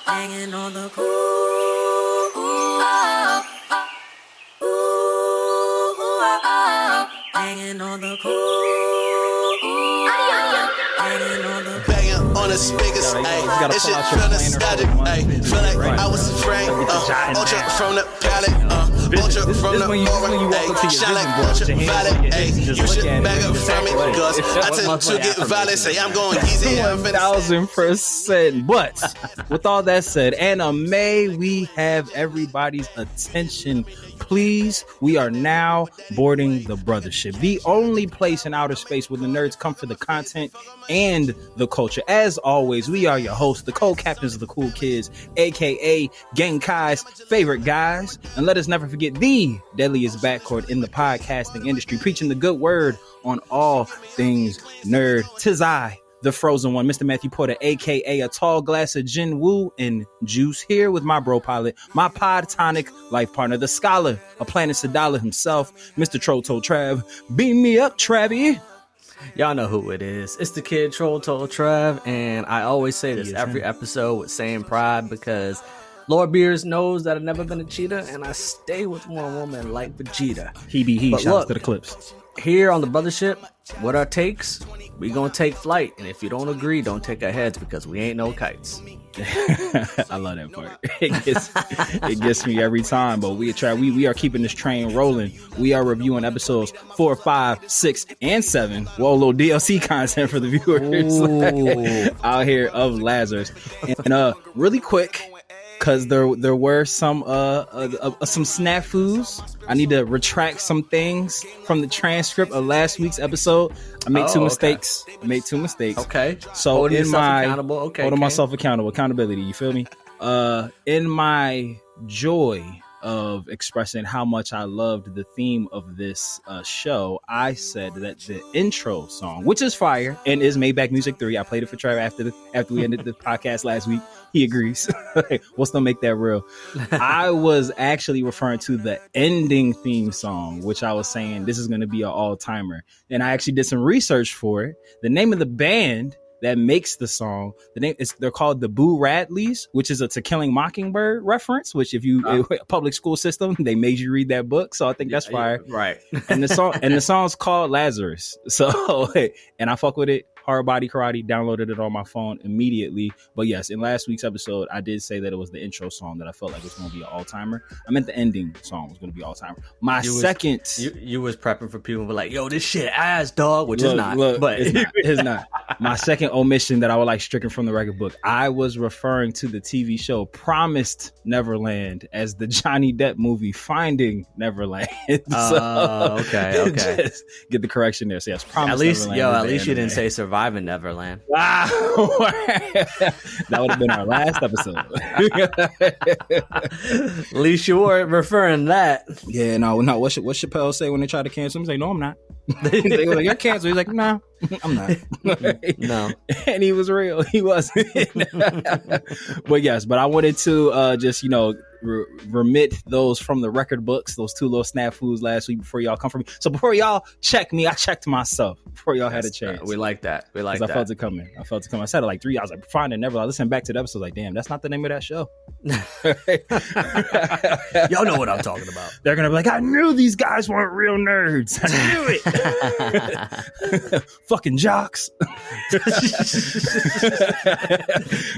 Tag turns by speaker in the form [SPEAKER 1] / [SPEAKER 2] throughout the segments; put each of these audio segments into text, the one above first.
[SPEAKER 1] Hanging on the cool. Hanging on the cool. Hanging on the cool.
[SPEAKER 2] Banging on the speakers, ayy. That shit feel nostalgic, ayy. Feel like I was afraid, ultra from the palette, ultra from the aura, ayy. Shine like ultraviolet, ayy. You should back up from me, cause I tend to get violent. Say I'm going easy, I'm finna
[SPEAKER 3] 1,000%. But with all that said, Anna, may we have everybody's attention, please? We are now boarding the Brothership, the only place in outer space where the nerds come for the content and the culture. As always, we are your hosts, the co-captains of the cool kids, aka Genkai's favorite guys. And let us never forget the deadliest backcourt in the podcasting industry, preaching the good word on all things nerd. 'Tis I, the frozen one, Mr. Matthew Porter, aka a tall glass of gin woo and juice, here with my bro pilot, my pod tonic life partner, the scholar of Planet Sadala himself, Mr. Troto Trav. Beam me up, Travie.
[SPEAKER 4] Y'all know who it is. It's the kid Troll Told Trav, and I always say this every episode with same pride because Lord Beers knows that I've never been a cheater, and I stay with one woman like Vegeta.
[SPEAKER 3] He
[SPEAKER 4] But
[SPEAKER 3] shouts
[SPEAKER 4] look,
[SPEAKER 3] to the clips.
[SPEAKER 4] Here on the Brothership, what our takes, we gonna take flight, and if you don't agree, don't take our heads because we ain't no kites.
[SPEAKER 3] I love that part. It gets me every time. But we are keeping this train rolling. We are reviewing episodes 4, 5, 6, and 7. Whoa, a little DLC content for the viewers out here of Lazarus. And really quick, because there were some snafus. I need to retract some things from the transcript of last week's episode. I made two mistakes.
[SPEAKER 4] Okay.
[SPEAKER 3] So
[SPEAKER 4] holding
[SPEAKER 3] in my
[SPEAKER 4] accountable. Okay,
[SPEAKER 3] holding myself accountable, accountability. You feel me? In my joy of expressing how much I loved the theme of this show, I said that the intro song, which is fire and is Maybach Music 3, I played it for Trav after we ended the podcast last week. He agrees. We'll still make that real. I was actually referring to the ending theme song, which I was saying this is going to be an all-timer. And I actually did some research for it. The name of the band that makes the song, they're called the Boo Radleys, which is a To Killing Mockingbird reference, which if you public school system, they made you read that book. So I think that's fire.
[SPEAKER 4] Right.
[SPEAKER 3] And the song's called Lazarus. So, and I fuck with it. Hard Body Karate, downloaded it on my phone immediately. But yes, in last week's episode, I did say that it was the intro song that I felt like was going to be an all-timer. I meant the ending song was going to be all-timer.
[SPEAKER 4] You was prepping for people who were like, yo, this shit ass, dog, which is not. But
[SPEAKER 3] it's not. My second omission that I would like stricken from the record book, I was referring to the TV show Promised Neverland as the Johnny Depp movie Finding Neverland.
[SPEAKER 4] Okay.
[SPEAKER 3] Just get the correction there. So yes, Promised Neverland.
[SPEAKER 4] At least you didn't say Surviving Neverland.
[SPEAKER 3] That would have been our last episode.
[SPEAKER 4] At least you weren't referring to that.
[SPEAKER 3] Yeah, no. What Chappelle say when they try to cancel him? He's like, no, I'm not. They were like, you're canceled. He's like, nah, I'm not.
[SPEAKER 4] No.
[SPEAKER 3] And he was real. He wasn't. But yes, I wanted to just, remit those from the record books, those two little snafus last week before y'all come for me. So before y'all check me, I checked myself before y'all had a chance.
[SPEAKER 4] We like that. I
[SPEAKER 3] felt it coming. I said it like 3 hours. I was like, Finding Neverland. I listened back to the episode like, damn, that's not the name of that show.
[SPEAKER 4] Y'all know what I'm talking about.
[SPEAKER 3] They're gonna be like, I knew these guys weren't real nerds. I knew it. Fucking jocks.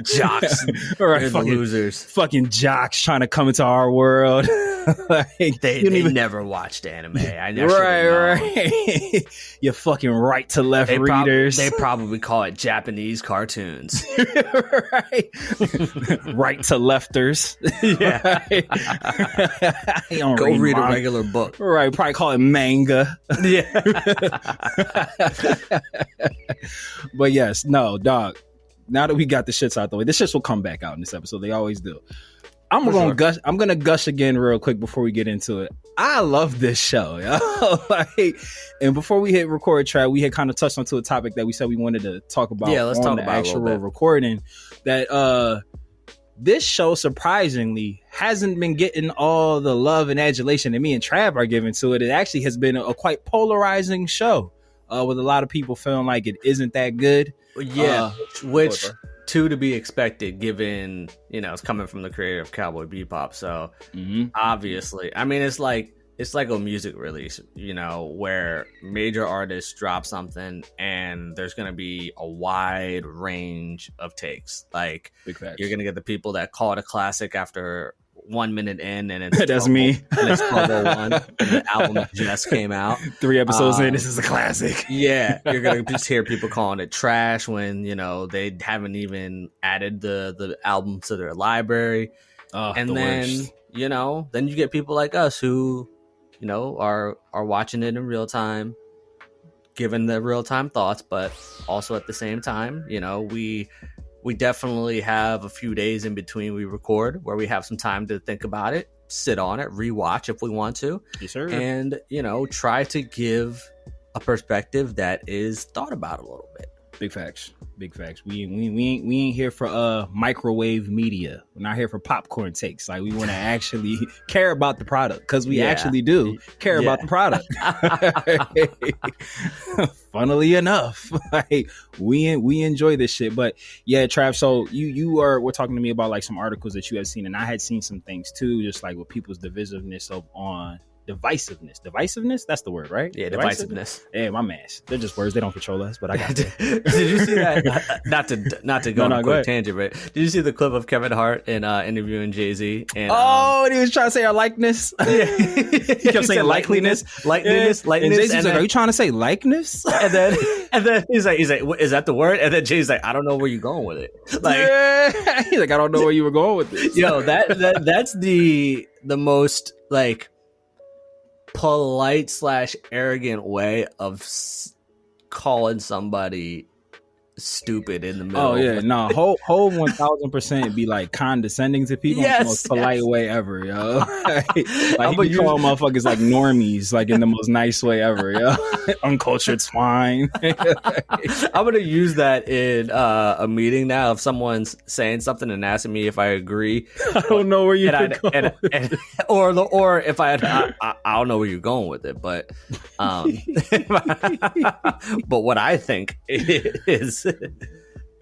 [SPEAKER 4] Jocks.
[SPEAKER 3] All right,
[SPEAKER 4] fucking losers.
[SPEAKER 3] Fucking jocks trying to come into our world.
[SPEAKER 4] They never watched anime.
[SPEAKER 3] Right. You fucking right to left readers.
[SPEAKER 4] They probably call it Japanese cartoons.
[SPEAKER 3] Right. Right to lefters.
[SPEAKER 4] Yeah. Go read a regular book.
[SPEAKER 3] Right. Probably call it manga.
[SPEAKER 4] Yeah.
[SPEAKER 3] But yes, no, dog. Now that we got the shits out the way, the shits will come back out in this episode. They always do. I'm gonna gush again real quick before we get into it. I love this show, yo. And before we hit record track, we had kind of touched onto a topic that we said we wanted to talk about.
[SPEAKER 4] Yeah, let's talk
[SPEAKER 3] the
[SPEAKER 4] about
[SPEAKER 3] actual recording. That this show surprisingly hasn't been getting all the love and adulation that me and Trav are giving to it. It actually has been a quite polarizing show, with a lot of people feeling like it isn't that good.
[SPEAKER 4] Yeah, which to be expected given, it's coming from the creator of Cowboy Bebop. So obviously, I mean, it's like a music release, where major artists drop something and there's going to be a wide range of takes. Like, you're going to get the people that call it a classic after 1 minute in, and it's
[SPEAKER 3] that's me.
[SPEAKER 4] And it's 1201, and the album just came out.
[SPEAKER 3] 3 episodes in, this is a classic.
[SPEAKER 4] Yeah, you're going to just hear people calling it trash when, they haven't even added the album to their library. And then,
[SPEAKER 3] worst.
[SPEAKER 4] Then you get people like us who, are watching it in real time, giving the real time thoughts, but also at the same time, we definitely have a few days in between we record where we have some time to think about it, sit on it, rewatch if we want to.
[SPEAKER 3] Yes, sir.
[SPEAKER 4] And, try to give a perspective that is thought about a little bit.
[SPEAKER 3] Big facts. We ain't here for microwave media. We're not here for popcorn takes. Like, we want to actually care about the product, because we actually do care about the product. Funnily enough, like, we enjoy this shit. But yeah, Trav. So we're talking to me about like some articles that you have seen, and I had seen some things too, just like with people's divisiveness on divisiveness. That's the word, right?
[SPEAKER 4] Yeah, divisiveness.
[SPEAKER 3] Yeah, my man. They're just words. They don't control us. But I got
[SPEAKER 4] Did you see that? Not to go on a quick tangent, but did you see the clip of Kevin Hart in interviewing Jay-Z? And
[SPEAKER 3] and he was trying to say our likeness. Yeah. He kept saying likeliness.
[SPEAKER 4] And
[SPEAKER 3] Jay-Z's like, are you trying to say likeness?
[SPEAKER 4] And then he's like, is that the word? And then Jay's like, I don't know where you're going with it. Like,
[SPEAKER 3] he's like, I don't know where you were going with this.
[SPEAKER 4] That's the most like polite / arrogant way of calling somebody stupid in the middle.
[SPEAKER 3] Oh yeah, no, whole 1000% be like condescending to people in the most polite way ever, yo. like he be calling motherfuckers like normies, like in the most nice way ever, yo. Uncultured swine.
[SPEAKER 4] I'm gonna use that in a meeting now. If someone's saying something and asking me if I agree,
[SPEAKER 3] I don't know where you're going,
[SPEAKER 4] or if I don't know where you're going with it, but but what I think is.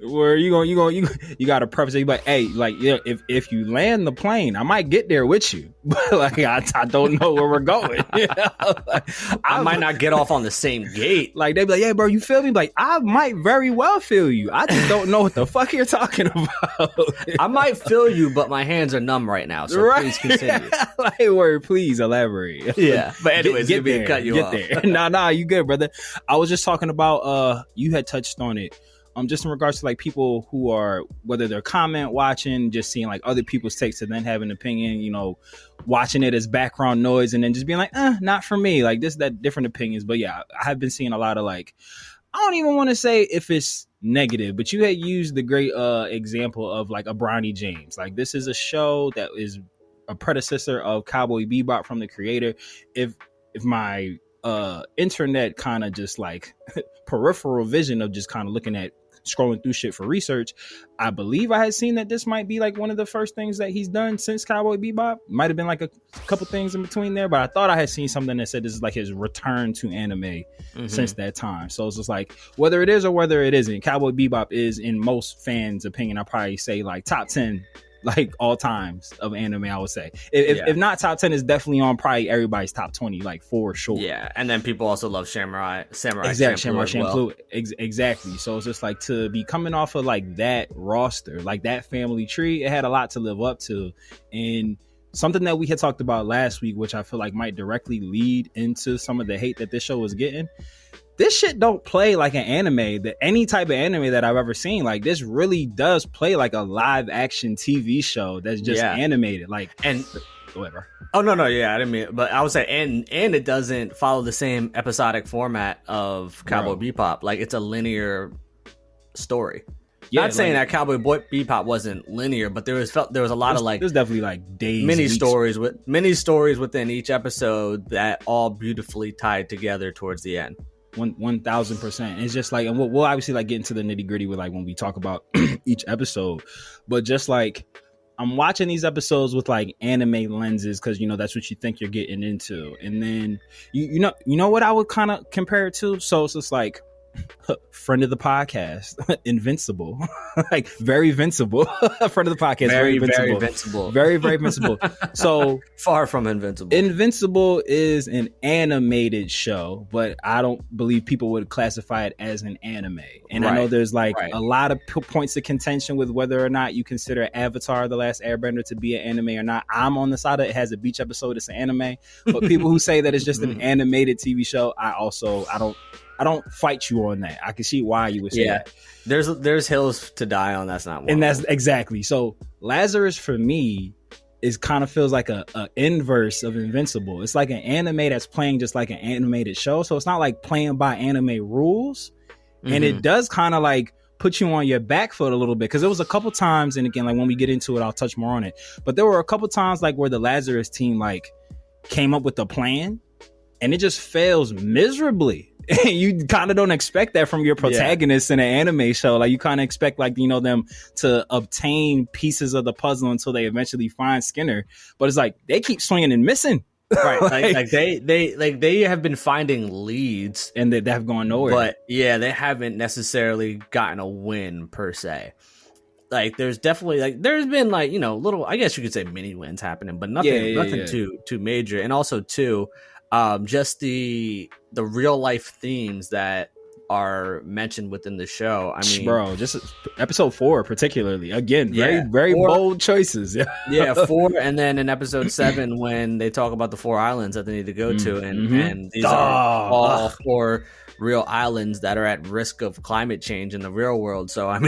[SPEAKER 3] Where you got to preface it, like, hey, like, if you land the plane, I might get there with you, but like I don't know where we're going. Like,
[SPEAKER 4] I might not get off on the same gate.
[SPEAKER 3] Like, they be like, yeah, bro, you feel me? Like, I might very well feel you. I just don't know what the fuck you're talking about.
[SPEAKER 4] I might feel you, but my hands are numb right now, so please continue.
[SPEAKER 3] Like, word, please elaborate.
[SPEAKER 4] Yeah, but anyways, get there, cut you off.
[SPEAKER 3] There. Nah, you good, brother. I was just talking about you had touched on it. Just in regards to like people who are, whether they're comment watching, just seeing like other people's takes and then have an opinion, watching it as background noise and then just being like, not for me, like this, that, different opinions. But yeah, I have been seeing a lot of like, I don't even want to say if it's negative, but you had used the great example of like a Bronny James. Like, this is a show that is a predecessor of Cowboy Bebop from the creator. If my internet kind of just like peripheral vision of just kind of looking at scrolling through shit for research, I believe I had seen that this might be like one of the first things that he's done since Cowboy Bebop. Might have been like a couple things in between there, but I thought I had seen something that said this is like his return to anime since that time. So it's just like, whether it is or whether it isn't, Cowboy Bebop is, in most fans' opinion, I'll probably say like top 10 like all times of anime. I would say if not top 10, is definitely on probably everybody's top 20, like, for sure.
[SPEAKER 4] Yeah, and then people also love Samurai
[SPEAKER 3] Champloo. Exactly. So it's just like, to be coming off of like that roster, like that family tree, it had a lot to live up to. And something that we had talked about last week, which I feel like might directly lead into some of the hate that this show was getting. This shit don't play like an anime, that any type of anime that I've ever seen. Like, this really does play like a live action TV show that's just animated. Like,
[SPEAKER 4] and
[SPEAKER 3] whatever.
[SPEAKER 4] Oh no, yeah, I didn't mean it, but I would say, and it doesn't follow the same episodic format of Cowboy Bebop. Like, it's a linear story. Yeah, not saying that Cowboy Bebop wasn't linear, but there was a lot of like,
[SPEAKER 3] there's definitely like days,
[SPEAKER 4] mini stories within each episode that all beautifully tied together towards the end.
[SPEAKER 3] 1000%. It's just like, and we'll obviously like get into the nitty gritty with like when we talk about each episode, but just like, I'm watching these episodes with like anime lenses, because that's what you think you're getting into, and then you know what I would kind of compare it to. So it's just like, friend of the podcast, invincible, like very invincible. Friend of the podcast, very invincible, very invincible. So
[SPEAKER 4] far from invincible.
[SPEAKER 3] Invincible is an animated show, but I don't believe people would classify it as an anime. And I know there's like a lot of points of contention with whether or not you consider Avatar: The Last Airbender to be an anime or not. I'm on the side of it has a beach episode. It's an anime, but people who say that it's just an animated TV show, I don't fight you on that. I can see why you would say that.
[SPEAKER 4] There's hills to die on. That's not one.
[SPEAKER 3] And that's exactly. So Lazarus for me is kind of feels like a inverse of Invincible. It's like an anime that's playing just like an animated show. So it's not like playing by anime rules. And it does kind of like put you on your back foot a little bit. Cause there was a couple times, and again, like when we get into it, I'll touch more on it. But there were a couple times like where the Lazarus team like came up with a plan and it just fails miserably. You kind of don't expect that from your protagonist in an anime show. Like you kind of expect like, them to obtain pieces of the puzzle until they eventually find Skinner. But it's like they keep swinging and missing.
[SPEAKER 4] Right. like they have been finding leads
[SPEAKER 3] and they have gone nowhere.
[SPEAKER 4] But they haven't necessarily gotten a win per se. Like there's definitely like there's been like, little, I guess you could say mini wins happening, but nothing too major. And also too, just the real life themes that are mentioned within the show. I mean,
[SPEAKER 3] bro, just episode 4 particularly. Again, very bold choices.
[SPEAKER 4] 4, and then in episode 7 when they talk about the 4 islands that they need to go to, and these are all 4 real islands that are at risk of climate change in the real world. So of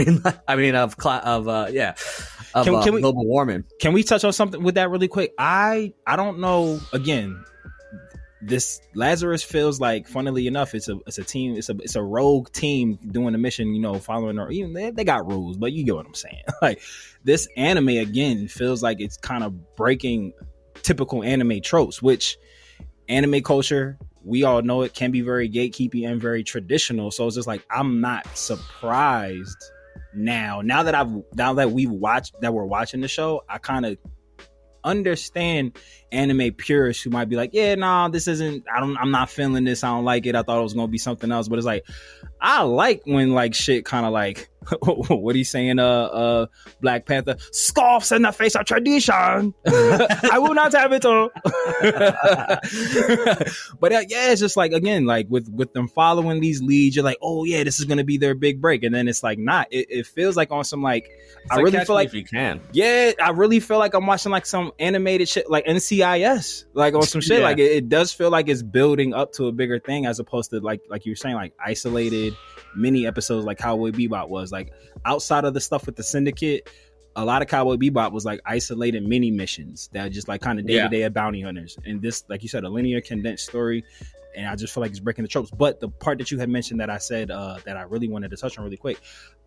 [SPEAKER 4] global warming.
[SPEAKER 3] Can we touch on something with that really quick? I don't know. Again, this Lazarus feels like, funnily enough, it's a team, it's a rogue team doing a mission, following, or even they got rules, but you get what I'm saying. Like this anime again feels like it's kind of breaking typical anime tropes, which anime culture, we all know it can be very gatekeepy and very traditional. So it's just like I'm not surprised now that we're watching the show. I kind of understand anime purists who might be like, this isn't, I'm not feeling this, I don't like it, I thought it was gonna be something else. But it's like I like when like shit kind of like what he's saying, Black Panther scoffs in the face of tradition. I will not have it all. But it's just like, again, like with them following these leads, you're like, oh yeah, this is gonna be their big break, and then it's like not. It feels like on some like,
[SPEAKER 4] I really feel like if you can,
[SPEAKER 3] I really feel like I'm watching like some animated shit like NCIS, like on some shit. Like it does feel like it's building up to a bigger thing as opposed to like you were saying, like isolated mini episodes like Cowboy Bebop was. Like outside of the stuff with the Syndicate, a lot of Cowboy Bebop was like isolated mini missions that are just like kind of day-to-day of bounty hunters. And this, like you said, a linear condensed story, and I just feel like it's breaking the tropes. But the part that you had mentioned that I said that I really wanted to touch on really quick,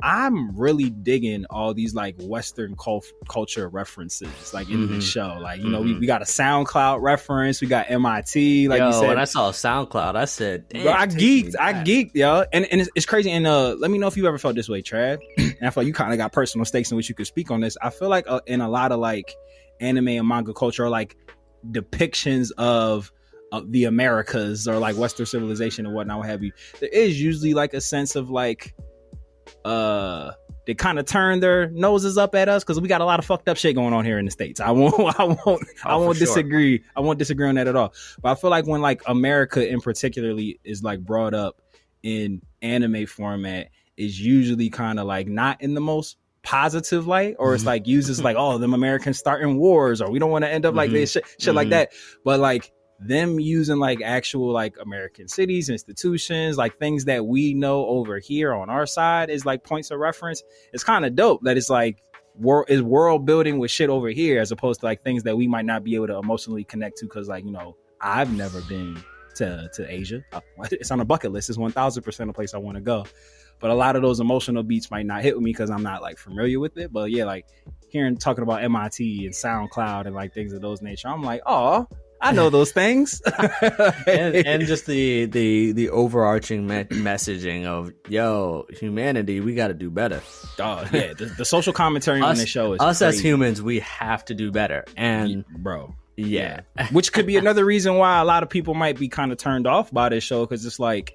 [SPEAKER 3] I'm really digging all these like Western culture references like in the show. Like, we got a SoundCloud reference, we got MIT, like you said.
[SPEAKER 4] When I saw SoundCloud, I said, damn,
[SPEAKER 3] bro, I geeked, yo. And it's crazy. And let me know if you ever felt this way, Trav. And I feel like you kind of got personal stakes in which you could speak on this. I feel like in a lot of like anime and manga culture, or like depictions of the Americas or like Western civilization and whatnot, what have you, there is usually like a sense of like they kind of turn their noses up at us because we got a lot of fucked up shit going on here in the States. I won't disagree. I won't disagree on that at all. But I feel like when like America in particularly is like brought up in anime format, is usually kind of like not in the most positive light, or it's like uses like, oh, them Americans starting wars, or we don't want to end up like this shit like that. But like them using like actual like American cities, institutions, like things that we know over here on our side is like points of reference. It's kind of dope that it's like world building with shit over here as opposed to like things that we might not be able to emotionally connect to because like, I've never been to Asia. It's on a bucket list. It's 1000% a place I want to go. But a lot of those emotional beats might not hit with me because I'm not like familiar with it. But yeah, like talking about MIT and SoundCloud and like things of those nature, I'm like, oh, I know those things.
[SPEAKER 4] and just the overarching messaging of, yo, humanity, we got to do better.
[SPEAKER 3] Oh yeah, the social commentary on this show is
[SPEAKER 4] us
[SPEAKER 3] crazy.
[SPEAKER 4] As humans, we have to do better. And
[SPEAKER 3] bro,
[SPEAKER 4] yeah.
[SPEAKER 3] Which could be another reason why a lot of people might be kind of turned off by this show, because it's like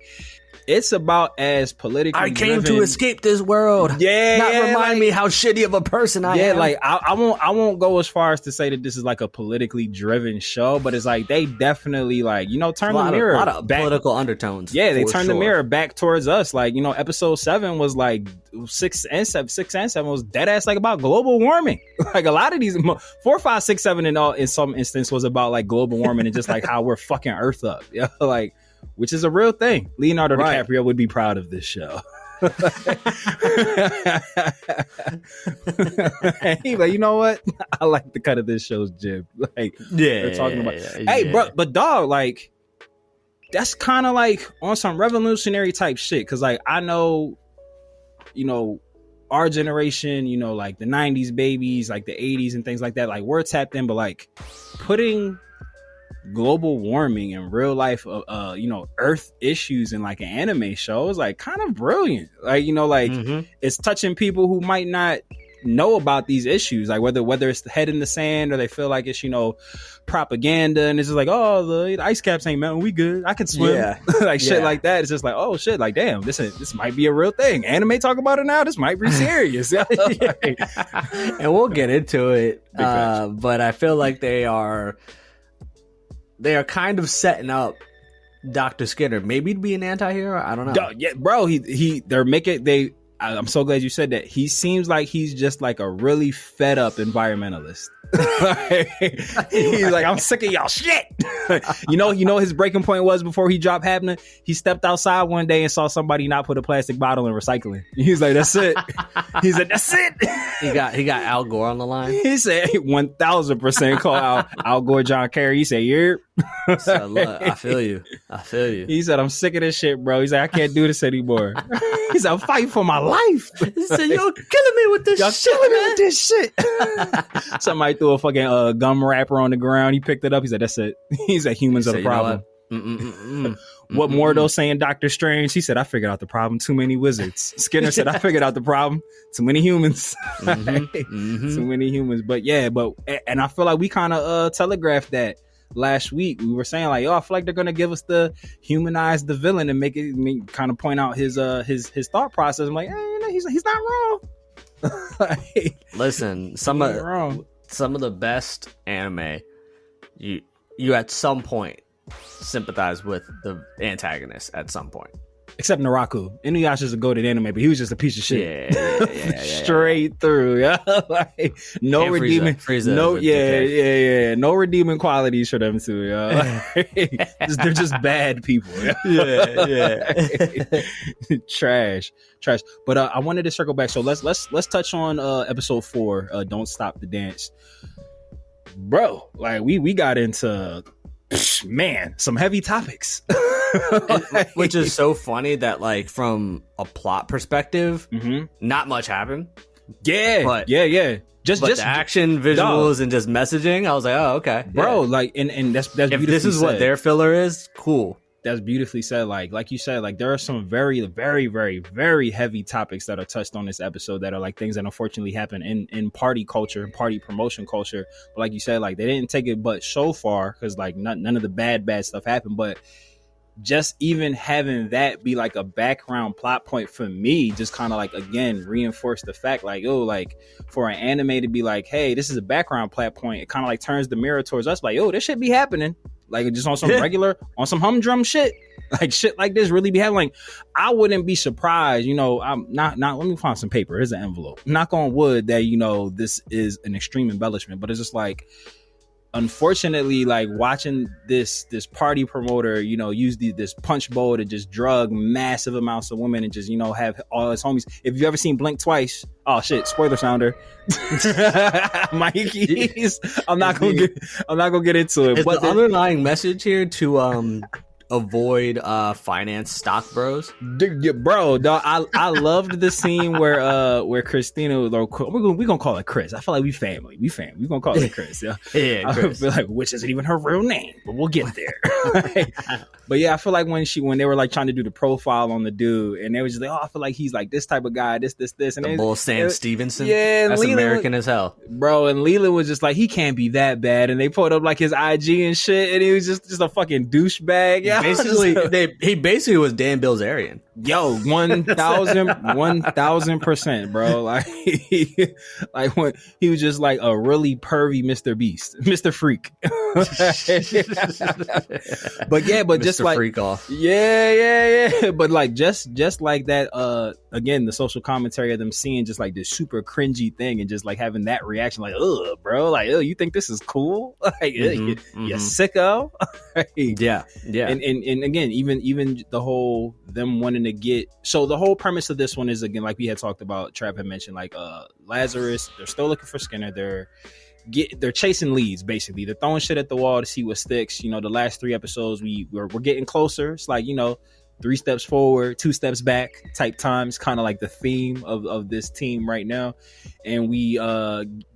[SPEAKER 3] It's about as politically
[SPEAKER 4] I came
[SPEAKER 3] driven.
[SPEAKER 4] to escape this world.
[SPEAKER 3] Yeah,
[SPEAKER 4] remind me how shitty of a person I am.
[SPEAKER 3] Yeah, like I won't go as far as to say that this is like a politically driven show, but it's like they definitely like, you know, turn the mirror.
[SPEAKER 4] A lot of
[SPEAKER 3] back.
[SPEAKER 4] political undertones.
[SPEAKER 3] Yeah, they turn the mirror back towards us. Like, you know, episode 7 was like 6 and 7 was dead ass like about global warming. Like a lot of these 4, 5, 6, 7 in some instance was about like global warming and just like how we're fucking Earth up. Yeah, like, which is a real thing. Leonardo DiCaprio would be proud of this show. He's like, you know what? I like the cut of this show's jib. Like, they're talking about. Hey, bro, but dog, like, that's kind of like on some revolutionary type shit. Cause like I know, you know, our generation, you know, like the 90s babies, like the 80s and things like that, like we're tapped in, but like putting global warming and real life you know, earth issues in like an anime show is like kind of brilliant. Like, you know, like it's touching people who might not know about these issues, like whether it's the head in the sand or they feel like it's, you know, propaganda and it's just like, oh, the ice caps ain't melting, we good, I can swim. Like shit like that. It's just like, oh shit, like damn, this might be a real thing. Anime talk about it now, this might be serious.
[SPEAKER 4] And we'll get into it, but I feel like they are kind of setting up Dr. Skinner maybe to be an anti-hero. I don't know.
[SPEAKER 3] Yeah, bro, I'm so glad you said that. He seems like he's just like a really fed up environmentalist. He's like, I'm sick of y'all shit. you know his breaking point was before he dropped happening. He stepped outside one day and saw somebody not put a plastic bottle in recycling. He's like, that's it. He's like, that's it.
[SPEAKER 4] He got Al Gore on the line.
[SPEAKER 3] He said 1000% call Al Gore John Kerry. He said, yeah.
[SPEAKER 4] So, look, I feel you.
[SPEAKER 3] He said, I'm sick of this shit, bro. He's like, I can't do this anymore. He said, I'm fighting for my life.
[SPEAKER 4] He said, y'all killing me with this shit. Y'all killing me with this
[SPEAKER 3] shit. Somebody threw a fucking gum wrapper on the ground. He picked it up. He said, that's it. He said, humans are the problem. What Mordo saying, Doctor Strange? He said, I figured out the problem. Too many wizards. Skinner said, I figured out the problem. Too many humans. Too many humans. But yeah, and I feel like we kind of telegraphed that last week. We were saying like, oh, I feel like they're gonna give us the humanize the villain and make kind of point out his thought process. I'm like, hey, he's not wrong. Like,
[SPEAKER 4] listen, some of the best anime, you at some point sympathize with the antagonist at some point.
[SPEAKER 3] Except Naraku. Inuyasha's a goated anime, but he was just a piece of shit. Yeah. Straight through. Yeah. Like, no
[SPEAKER 4] and
[SPEAKER 3] redeeming.
[SPEAKER 4] Frieza
[SPEAKER 3] No redeeming qualities for them too. Yeah. They're just bad people. Yeah. Trash. But I wanted to circle back. So let's touch on episode 4. Don't Stop the Dance, bro. Like we got into some heavy topics.
[SPEAKER 4] Which is so funny that like from a plot perspective, not much happened.
[SPEAKER 3] Yeah. Just
[SPEAKER 4] the action, visuals, and just messaging. I was like, oh, okay,
[SPEAKER 3] bro. Like, and that's
[SPEAKER 4] if this is what their filler is, cool.
[SPEAKER 3] That's beautifully said. Like you said, like there are some very, very, very, very heavy topics that are touched on this episode that are like things that unfortunately happen in party culture, party promotion culture. But like you said, like they didn't take it but so far because like none of the bad stuff happened. But just even having that be like a background plot point for me just kind of like again reinforced the fact like, oh, like for an anime to be like, hey, this is a background plot point, it kind of like turns the mirror towards us like, oh, this should be happening, like just on some regular, on some humdrum shit, like shit like this really be happening. Like, I wouldn't be surprised, you know, I'm not let me find some paper, here's an envelope, knock on wood, that, you know, this is an extreme embellishment, but it's just like, unfortunately, like watching this party promoter, you know, use this punch bowl to just drug massive amounts of women and just, you know, have all his homies. If you ever seen Blink Twice, oh shit, spoiler sounder. Mikey's. I'm not gonna get into it.
[SPEAKER 4] Is but the underlying message here to avoid finance stock bros?
[SPEAKER 3] Bro, dog, I loved the scene where Christina, we're gonna call her Chris. I feel like we family. We're gonna call her Chris. Yeah,
[SPEAKER 4] yeah.
[SPEAKER 3] I feel like, which isn't even her real name, but we'll get there. But yeah, I feel like when they were like trying to do the profile on the dude, and they was just like, oh, I feel like he's like this type of guy, this, and
[SPEAKER 4] the bull Sam Stevenson.
[SPEAKER 3] Yeah,
[SPEAKER 4] that's American as hell,
[SPEAKER 3] bro. And Leela was just like, he can't be that bad, and they pulled up like his IG and shit, and he was just a fucking douchebag. Yeah.
[SPEAKER 4] He basically was Dan Bilzerian.
[SPEAKER 3] Yo, 1000%, bro. Like, like when he was just like a really pervy Mr. Beast, Mr. Freak. But
[SPEAKER 4] Mr.
[SPEAKER 3] just like
[SPEAKER 4] Freak off.
[SPEAKER 3] Yeah. But like just like that. Again, the social commentary of them seeing just like this super cringy thing and just like having that reaction, like, ugh, bro, like, ugh, you think this is cool? Like, you sicko.
[SPEAKER 4] Yeah.
[SPEAKER 3] And again, even the whole them wanting to get, so the whole premise of this one is, again, like we had talked about, Trav had mentioned, like Lazarus, they're still looking for Skinner. They're chasing leads, basically. They're throwing shit at the wall to see what sticks. You know, the last 3 episodes we're getting closer. It's like, you know, 3 steps forward, 2 steps back type times, kind of like the theme of this team right now. And we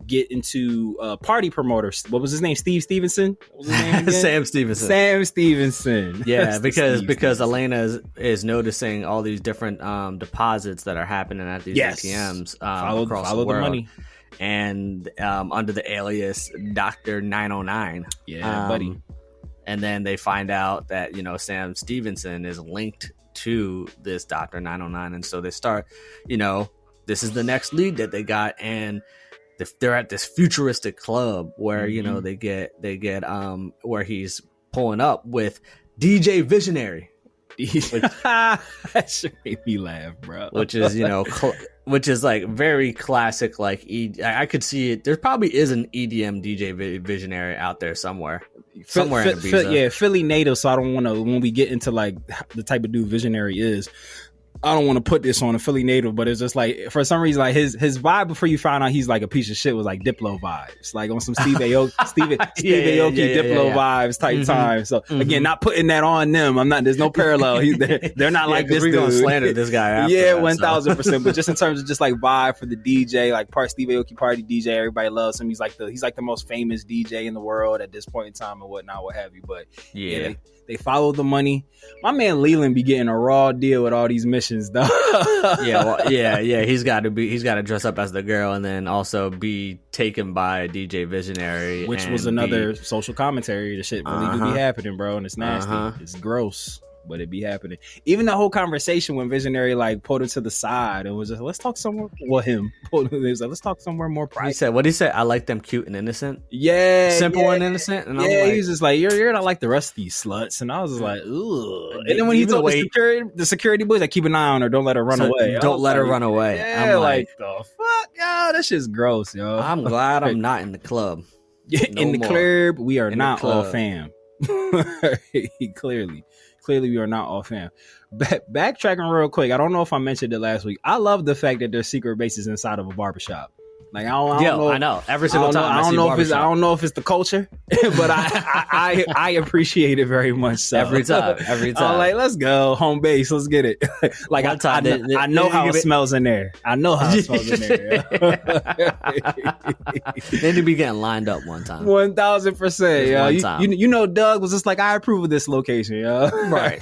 [SPEAKER 3] get into party promoters. What was his name? Steve Stevenson? What was his name again?
[SPEAKER 4] Sam Stevenson. Yeah, because Elena is noticing all these different deposits that are happening at these ATMs across the world.
[SPEAKER 3] Money.
[SPEAKER 4] And under the alias Dr. 909.
[SPEAKER 3] Yeah, buddy.
[SPEAKER 4] And then they find out that, you know, Sam Stevenson is linked to this Dr. 909. And so they start, you know, this is the next lead that they got. And they're at this futuristic club where, you know, they get where he's pulling up with DJ Visionary.
[SPEAKER 3] That shit made me laugh, bro.
[SPEAKER 4] Which is, you know, which is like very classic. Like I could see it. There probably is an EDM DJ Visionary out there somewhere in Ibiza.
[SPEAKER 3] Philly native. So I don't want to, when we get into like the type of dude Visionary is, I don't want to put this on a Philly native, but it's just like, for some reason, like his vibe before you found out he's like a piece of shit was like Diplo vibes, like on some Steve Aoki Diplo vibes type time. So again, not putting that on them. I'm not. There's no parallel. They're not like this. We're
[SPEAKER 4] gonna slander this guy. After
[SPEAKER 3] 1000%. But just in terms of just like vibe for the DJ, like part Steve Aoki party DJ, everybody loves him. He's like the most famous DJ in the world at this point in time and whatnot, what have you. But they follow the money. My man Leland be getting a raw deal with all these missions, though.
[SPEAKER 4] He's got to dress up as the girl and then also be taken by DJ Visionary,
[SPEAKER 3] which was another social commentary. The shit really do be happening, bro, and it's nasty. It's gross, but it be happening. Even the whole conversation when Visionary like pulled him to the side and was just, let's talk somewhere. Well, him pulled him. He was like, let's talk somewhere more private.
[SPEAKER 4] What did he say? I like them cute and innocent.
[SPEAKER 3] Yeah,
[SPEAKER 4] simple and innocent. And
[SPEAKER 3] he was just like, you're not like the rest of these sluts. And I was just like, ooh. And then when he told the security boys, like, keep an eye on her, don't let her run away.
[SPEAKER 4] Don't let her run away.
[SPEAKER 3] Yeah, I'm like the fuck, yo, that shit's gross, yo.
[SPEAKER 4] I'm glad I'm not in the club.
[SPEAKER 3] In the club, we are not all fam. Clearly, we are not all fam. Backtracking real quick, I don't know if I mentioned it last week. I love the fact that there's secret bases inside of a barbershop. Like I don't know.
[SPEAKER 4] Every single time.
[SPEAKER 3] I don't know if it's the culture, but I appreciate it very much. So.
[SPEAKER 4] Every time.
[SPEAKER 3] I'm like, let's go home base. Let's get it. Like I know how it smells in there. I know how it smells in there.
[SPEAKER 4] They need to be getting lined up one time.
[SPEAKER 3] 1000%. You know, Doug was just like, I approve of this location. Yo.
[SPEAKER 4] Right.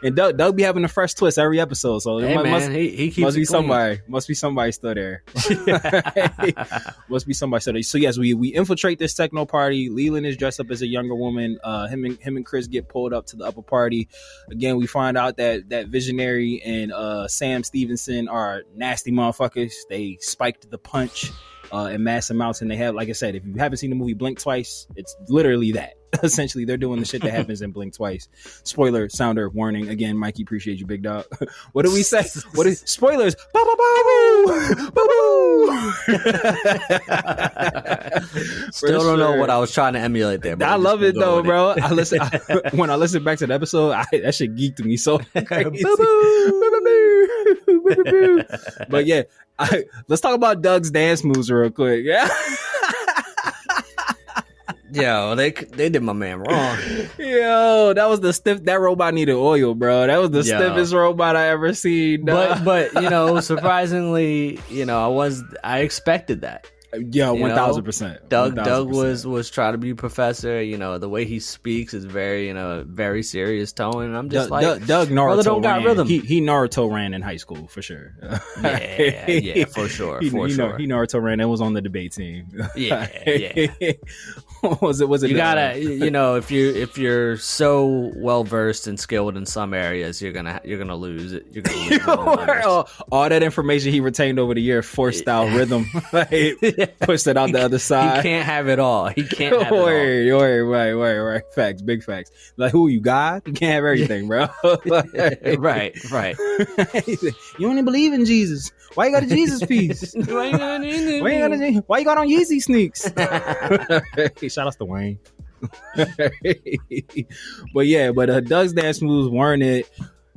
[SPEAKER 3] And Doug be having a fresh twist every episode. So
[SPEAKER 4] he keeps
[SPEAKER 3] be somebody. Must be somebody still there. Must be somebody still there. So yes, we infiltrate this techno party. Leland is dressed up as a younger woman. Him and Chris get pulled up to the upper party. Again, we find out that Visionary and Sam Stevenson are nasty motherfuckers. They spiked the punch in mass amounts, and they have, like I said, if you haven't seen the movie Blink Twice, it's literally that. Essentially, they're doing the shit that happens in Blink Twice. Spoiler, sounder, warning. Again, Mikey, appreciate you, big dog. What do we say? What is spoilers?
[SPEAKER 4] Still don't know what I was trying to emulate there.
[SPEAKER 3] I love it though, bro. When I listen back to the episode, that shit geeked me so crazy. But yeah, let's talk about Doug's dance moves real quick. Yeah.
[SPEAKER 4] Yo, they did my man wrong.
[SPEAKER 3] Yo, that was the stiff. That robot needed oil, bro. That was the stiffest robot I ever seen.
[SPEAKER 4] But you know, surprisingly, you know, I expected that.
[SPEAKER 3] Yeah, 1000%.
[SPEAKER 4] Doug was trying to be professor. You know, the way he speaks is very, you know, very serious tone. And I'm just
[SPEAKER 3] Doug Naruto don't got rhythm. He Naruto ran in high school for sure.
[SPEAKER 4] Yeah, for sure.
[SPEAKER 3] He Naruto ran and was on the debate team.
[SPEAKER 4] Yeah.
[SPEAKER 3] Was it?
[SPEAKER 4] You gotta, if you're so well versed and skilled in some areas, you're gonna lose it. You're gonna lose
[SPEAKER 3] all that information he retained over the year, forced style rhythm, pushed it out the other side.
[SPEAKER 4] He can't have it all. He can't have it all.
[SPEAKER 3] Right. Facts, big facts. Like, who you, God? You can't have everything, bro.
[SPEAKER 4] Right.
[SPEAKER 3] You only believe in Jesus. Why you got a Jesus piece? Why you got on Yeezy sneaks? Shout out to Wayne. But Doug's dance moves weren't it.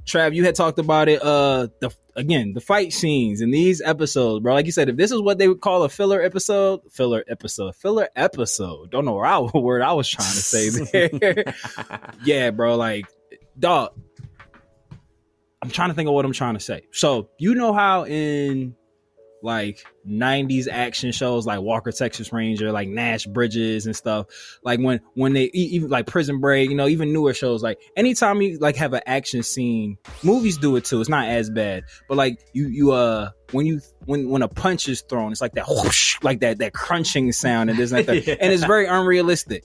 [SPEAKER 3] Trav, you had talked about it. The fight scenes in these episodes, bro. Like you said, if this is what they would call a filler episode. Don't know what word I was trying to say there. Yeah, bro. Like, dog. I'm trying to think of what I'm trying to say. So, you know how in like 90s action shows like Walker Texas Ranger, like Nash Bridges and stuff, like when they even like Prison Break, even newer shows, like anytime you like have an action scene, movies do it too, it's not as bad, but like when a punch is thrown, it's like that whoosh, like that crunching sound, and and it's very unrealistic.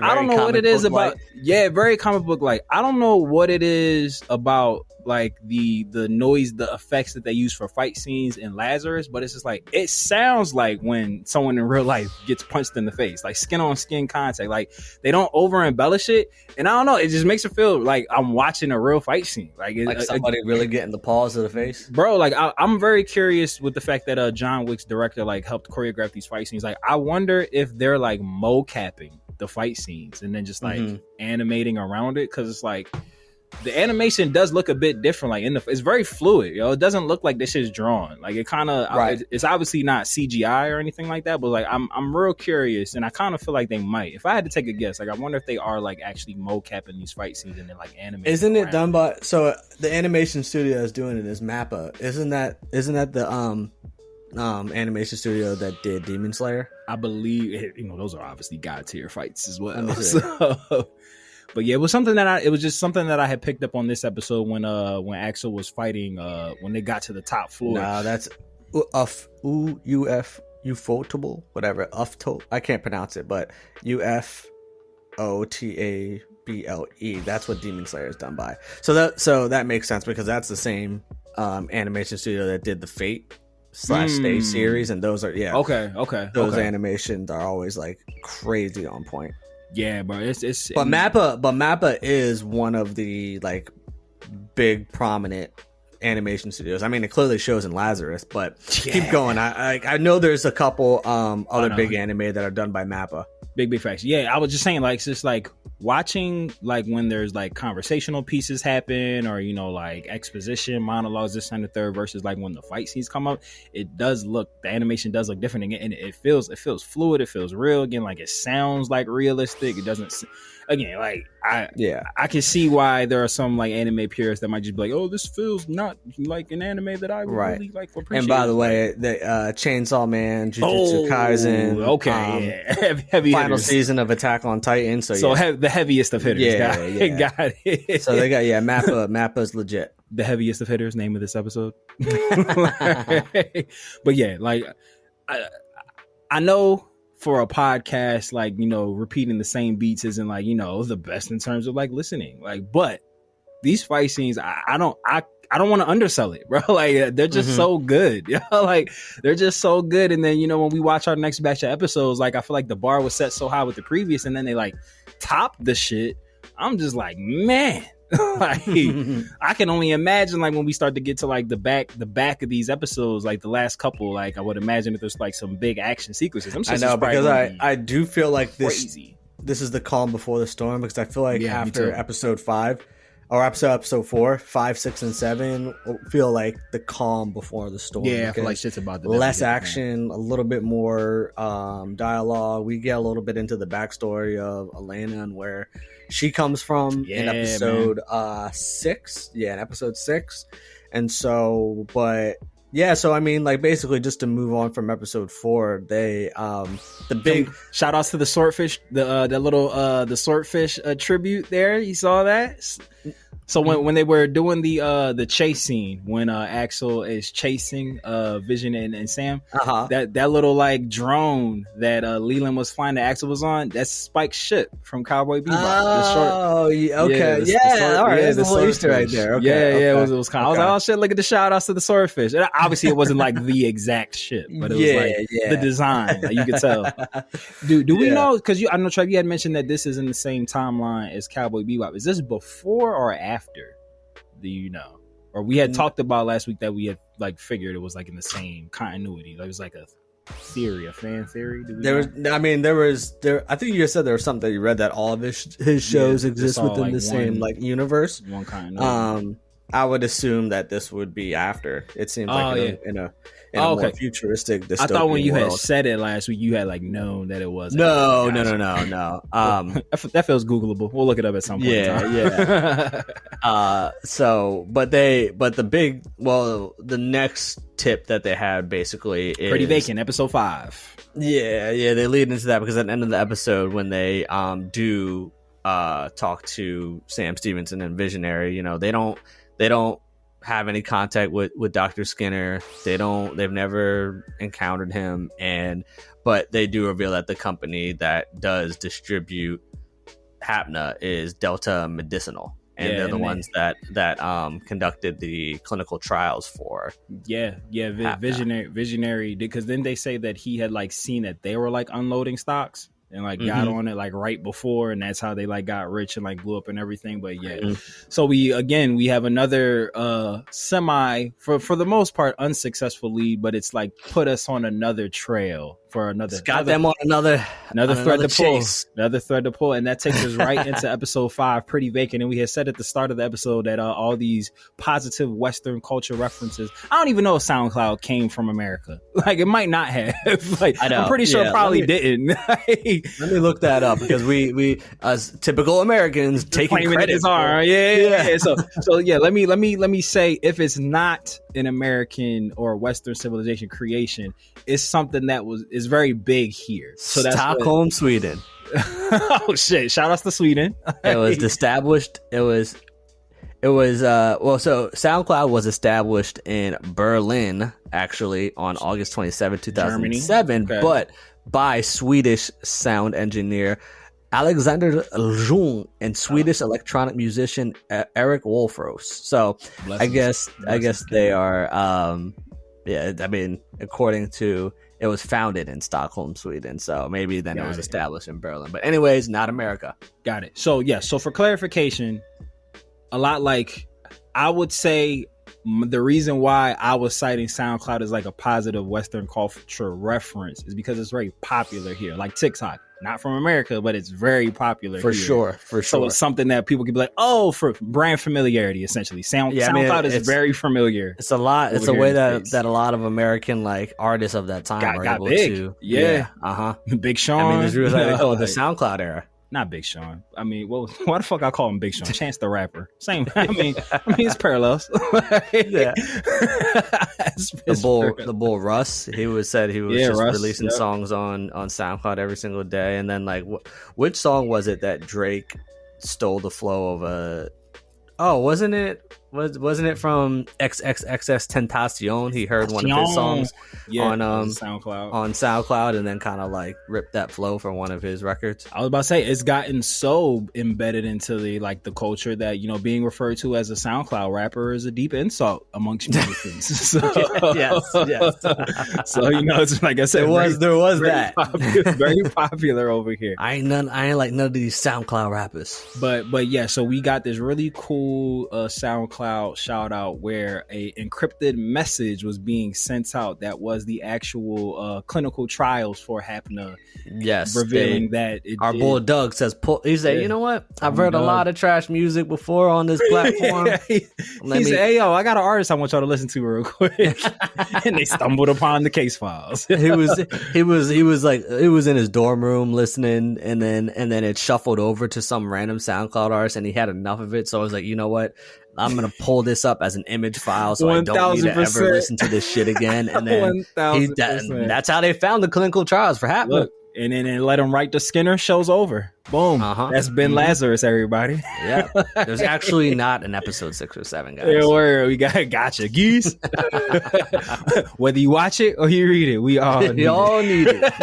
[SPEAKER 3] I don't know what it is about. Yeah, very comic book like. I don't know what it is about like the noise, the effects that they use for fight scenes in Lazarus, but it's just like it sounds like when someone in real life gets punched in the face, like skin on skin contact. Like they don't over embellish it, and I don't know, it just makes it feel like I'm watching a real fight scene, like
[SPEAKER 4] somebody really getting the paws of the face,
[SPEAKER 3] bro. Like I'm very curious with the fact that John Wick's director like helped choreograph these fight scenes. Like I wonder if they're like mocapping the fight scenes and then just like animating around it, because it's like the animation does look a bit different. Like it's very fluid, it doesn't look like this shit's drawn. Like it kind of it's obviously not CGI or anything like that, but like I'm real curious, and I kind of feel like they might. If I had to take a guess, like I wonder if they are like actually mocapping these fight scenes and then like animating.
[SPEAKER 4] Isn't it done by the animation studio that's doing it is Mappa? Isn't that the animation studio that did Demon Slayer?
[SPEAKER 3] I believe those are obviously god tier fights as well. So, but yeah, it was just something that I had picked up on this episode when Axel was fighting when they got to the top floor.
[SPEAKER 4] Nah, that's ufotable, whatever. I can't pronounce it, but ufotable. That's what Demon Slayer is done by. So that makes sense, because that's the same animation studio that did the Fate /Stay series, and those are okay. Those animations are always like crazy on point.
[SPEAKER 3] Yeah, bro. But
[SPEAKER 4] Mappa is one of the like big prominent animation studios. I mean, it clearly shows in Lazarus, but keep going. I know there's a couple other big anime that are done by Mappa.
[SPEAKER 3] Big facts. Yeah, I was just saying, like, it's just like watching like when there's like conversational pieces happen, or like exposition monologues, this and the third, versus like when the fight scenes come up, the animation does look different again, and it feels fluid, it feels real again, like it sounds like realistic. It doesn't, again, like I can see why there are some like anime purists that might just be like, oh, this feels not like an anime that I would really like for appreciate.
[SPEAKER 4] And by the way, the Chainsaw Man, Jujutsu Kaisen,
[SPEAKER 3] heavy
[SPEAKER 4] final
[SPEAKER 3] hitters.
[SPEAKER 4] Season of Attack on Titan,
[SPEAKER 3] the heaviest of hitters. Got it.
[SPEAKER 4] So they got Mappa's legit.
[SPEAKER 3] The heaviest of hitters, name of this episode. But yeah, like I know for a podcast, like, repeating the same beats isn't like, the best in terms of like listening, like, but these fight scenes, I don't want to undersell it, bro. Like they're just so good. Like they're just so good. And then, when we watch our next batch of episodes, like I feel like the bar was set so high with the previous, and then they like top the shit. I'm just like, man, like I can only imagine like when we start to get to like the back of these episodes, like the last couple, like I would imagine that there's like some big action sequences.
[SPEAKER 4] I know, because I do feel like this is the calm before the storm, because I feel like after episode 5 or episode 4, 5, 6, and 7 feel like the calm before the storm.
[SPEAKER 3] Yeah, I feel like shit's about to
[SPEAKER 4] less action, a little bit more dialogue. We get a little bit into the backstory of Elena and where she comes from in episode 6. Yeah, in episode 6. And so, but yeah, so I mean, like basically just to move on from episode 4, they the big
[SPEAKER 3] shout outs to the swordfish, the little the swordfish tribute there. You saw that? So when they were doing the chase scene, when Axel is chasing Vision and Sam, that little like drone that Leland was flying that Axel was on, that's Spike's ship from Cowboy Bebop.
[SPEAKER 4] Oh, okay, all right, there's a little Easter egg there. Okay,
[SPEAKER 3] it was kind of. I was like, oh shit, look at the shout outs to the swordfish. And obviously, it wasn't like the exact ship, but it was like the design. Like, you could tell. Do we know? Because I know Trav, you had mentioned that this is in the same timeline as Cowboy Bebop. Is this before or after? Do you know? Or we had talked about last week that we had like figured it was like in the same continuity. Like, it was like a theory, a fan theory. There was. I think you just said there was something that you read that all of his shows exist within like the same like universe. One continuity.
[SPEAKER 4] I would assume that this would be after. It seems like in a more futuristic dystopian
[SPEAKER 3] I thought when you
[SPEAKER 4] world.
[SPEAKER 3] had said it last week, you had like known that it was.
[SPEAKER 4] No.
[SPEAKER 3] That feels Googleable. We'll look it up at some point.
[SPEAKER 4] Yeah. The next tip that they had basically is
[SPEAKER 3] Pretty Vacant, episode 5.
[SPEAKER 4] Yeah, they lead into that because at the end of the episode when they do talk to Sam Stevenson and Visionary, they don't have any contact with Dr. Skinner. They've never encountered him, but they do reveal that the company that does distribute Hapna is Delta Medicinal, and they're the ones that conducted the clinical trials for. Visionary,
[SPEAKER 3] because then they say that he had like seen that they were like unloading stocks and like got on it like right before, and that's how they like got rich and like blew up and everything. But so we have another semi for the most part unsuccessful lead, but it's like put us on another trail for another
[SPEAKER 4] thread
[SPEAKER 3] to pull, and that takes us right into episode 5, Pretty Vacant. And we had said at the start of the episode that all these positive Western culture references, I don't even know if SoundCloud came from America. Like, it might not have. Like, I'm pretty sure it probably didn't.
[SPEAKER 4] Let me look that up, because we as typical Americans taking credit for it.
[SPEAKER 3] So let me say, if it's not an American or Western civilization creation, it's something that is very big here. So that's
[SPEAKER 4] Stockholm, Sweden.
[SPEAKER 3] Oh shit! Shout outs to Sweden.
[SPEAKER 4] It was established. So SoundCloud was established in Berlin, actually, on August 27, 2007, but by Swedish sound engineer Alexander Ljung and Swedish electronic musician Eric Wolfros. So I guess they are according to, it was founded in Stockholm, Sweden. So maybe then it was established in Berlin. But anyways, not America.
[SPEAKER 3] Got it. So so for clarification, a lot like, I would say the reason why I was citing SoundCloud as like a positive Western culture reference is because it's very popular here, like TikTok. Not from America, but it's very popular
[SPEAKER 4] for
[SPEAKER 3] here.
[SPEAKER 4] Sure.
[SPEAKER 3] So it's something that people can be like, oh, for brand familiarity, essentially. SoundCloud is very familiar.
[SPEAKER 4] It's a lot. It's a way that a lot of American like artists of that time are able
[SPEAKER 3] big.
[SPEAKER 4] To.
[SPEAKER 3] Big Sean.
[SPEAKER 4] I mean, there's really the SoundCloud era.
[SPEAKER 3] Not Big Sean. I mean, why the fuck I call him Big Sean? Chance the Rapper. Same. I mean, it's parallels.
[SPEAKER 4] The bull Russ. He said he was just releasing songs on SoundCloud every single day. And then like, which song was it that Drake stole the flow of wasn't it from XXXS Tentacion? He heard one of his songs on SoundCloud and then kind of like ripped that flow from one of his records.
[SPEAKER 3] I was about to say, it's gotten so embedded into the culture that, being referred to as a SoundCloud rapper is a deep insult amongst musicians. So,
[SPEAKER 4] yes.
[SPEAKER 3] So it's like I said,
[SPEAKER 4] there was that
[SPEAKER 3] very popular over here.
[SPEAKER 4] I ain't like none of these SoundCloud rappers.
[SPEAKER 3] But yeah, so we got this really cool SoundCloud shout out where a encrypted message was being sent out that was the actual clinical trials for Hapna.
[SPEAKER 4] Yes,
[SPEAKER 3] revealing that
[SPEAKER 4] our boy Doug says, he said, you know what? I've heard a lot of trash music before on this platform.
[SPEAKER 3] He said, hey yo, I got an artist I want y'all to listen to real quick. And they stumbled upon the case files.
[SPEAKER 4] he was in his dorm room listening, and then it shuffled over to some random SoundCloud artist, and he had enough of it. So I was like, you know what? I'm going to pull this up as an image file so 1, I don't need to ever listen to this shit again. And then that's how they found the clinical trials for Hapna.
[SPEAKER 3] Look, and then let them write the Skinner. Show's over. Boom. That's been Lazarus, everybody.
[SPEAKER 4] Yeah. There's actually not an episode 6 or 7, guys.
[SPEAKER 3] Yeah, we gotcha, geese. Whether you watch it or you read it, we all need it.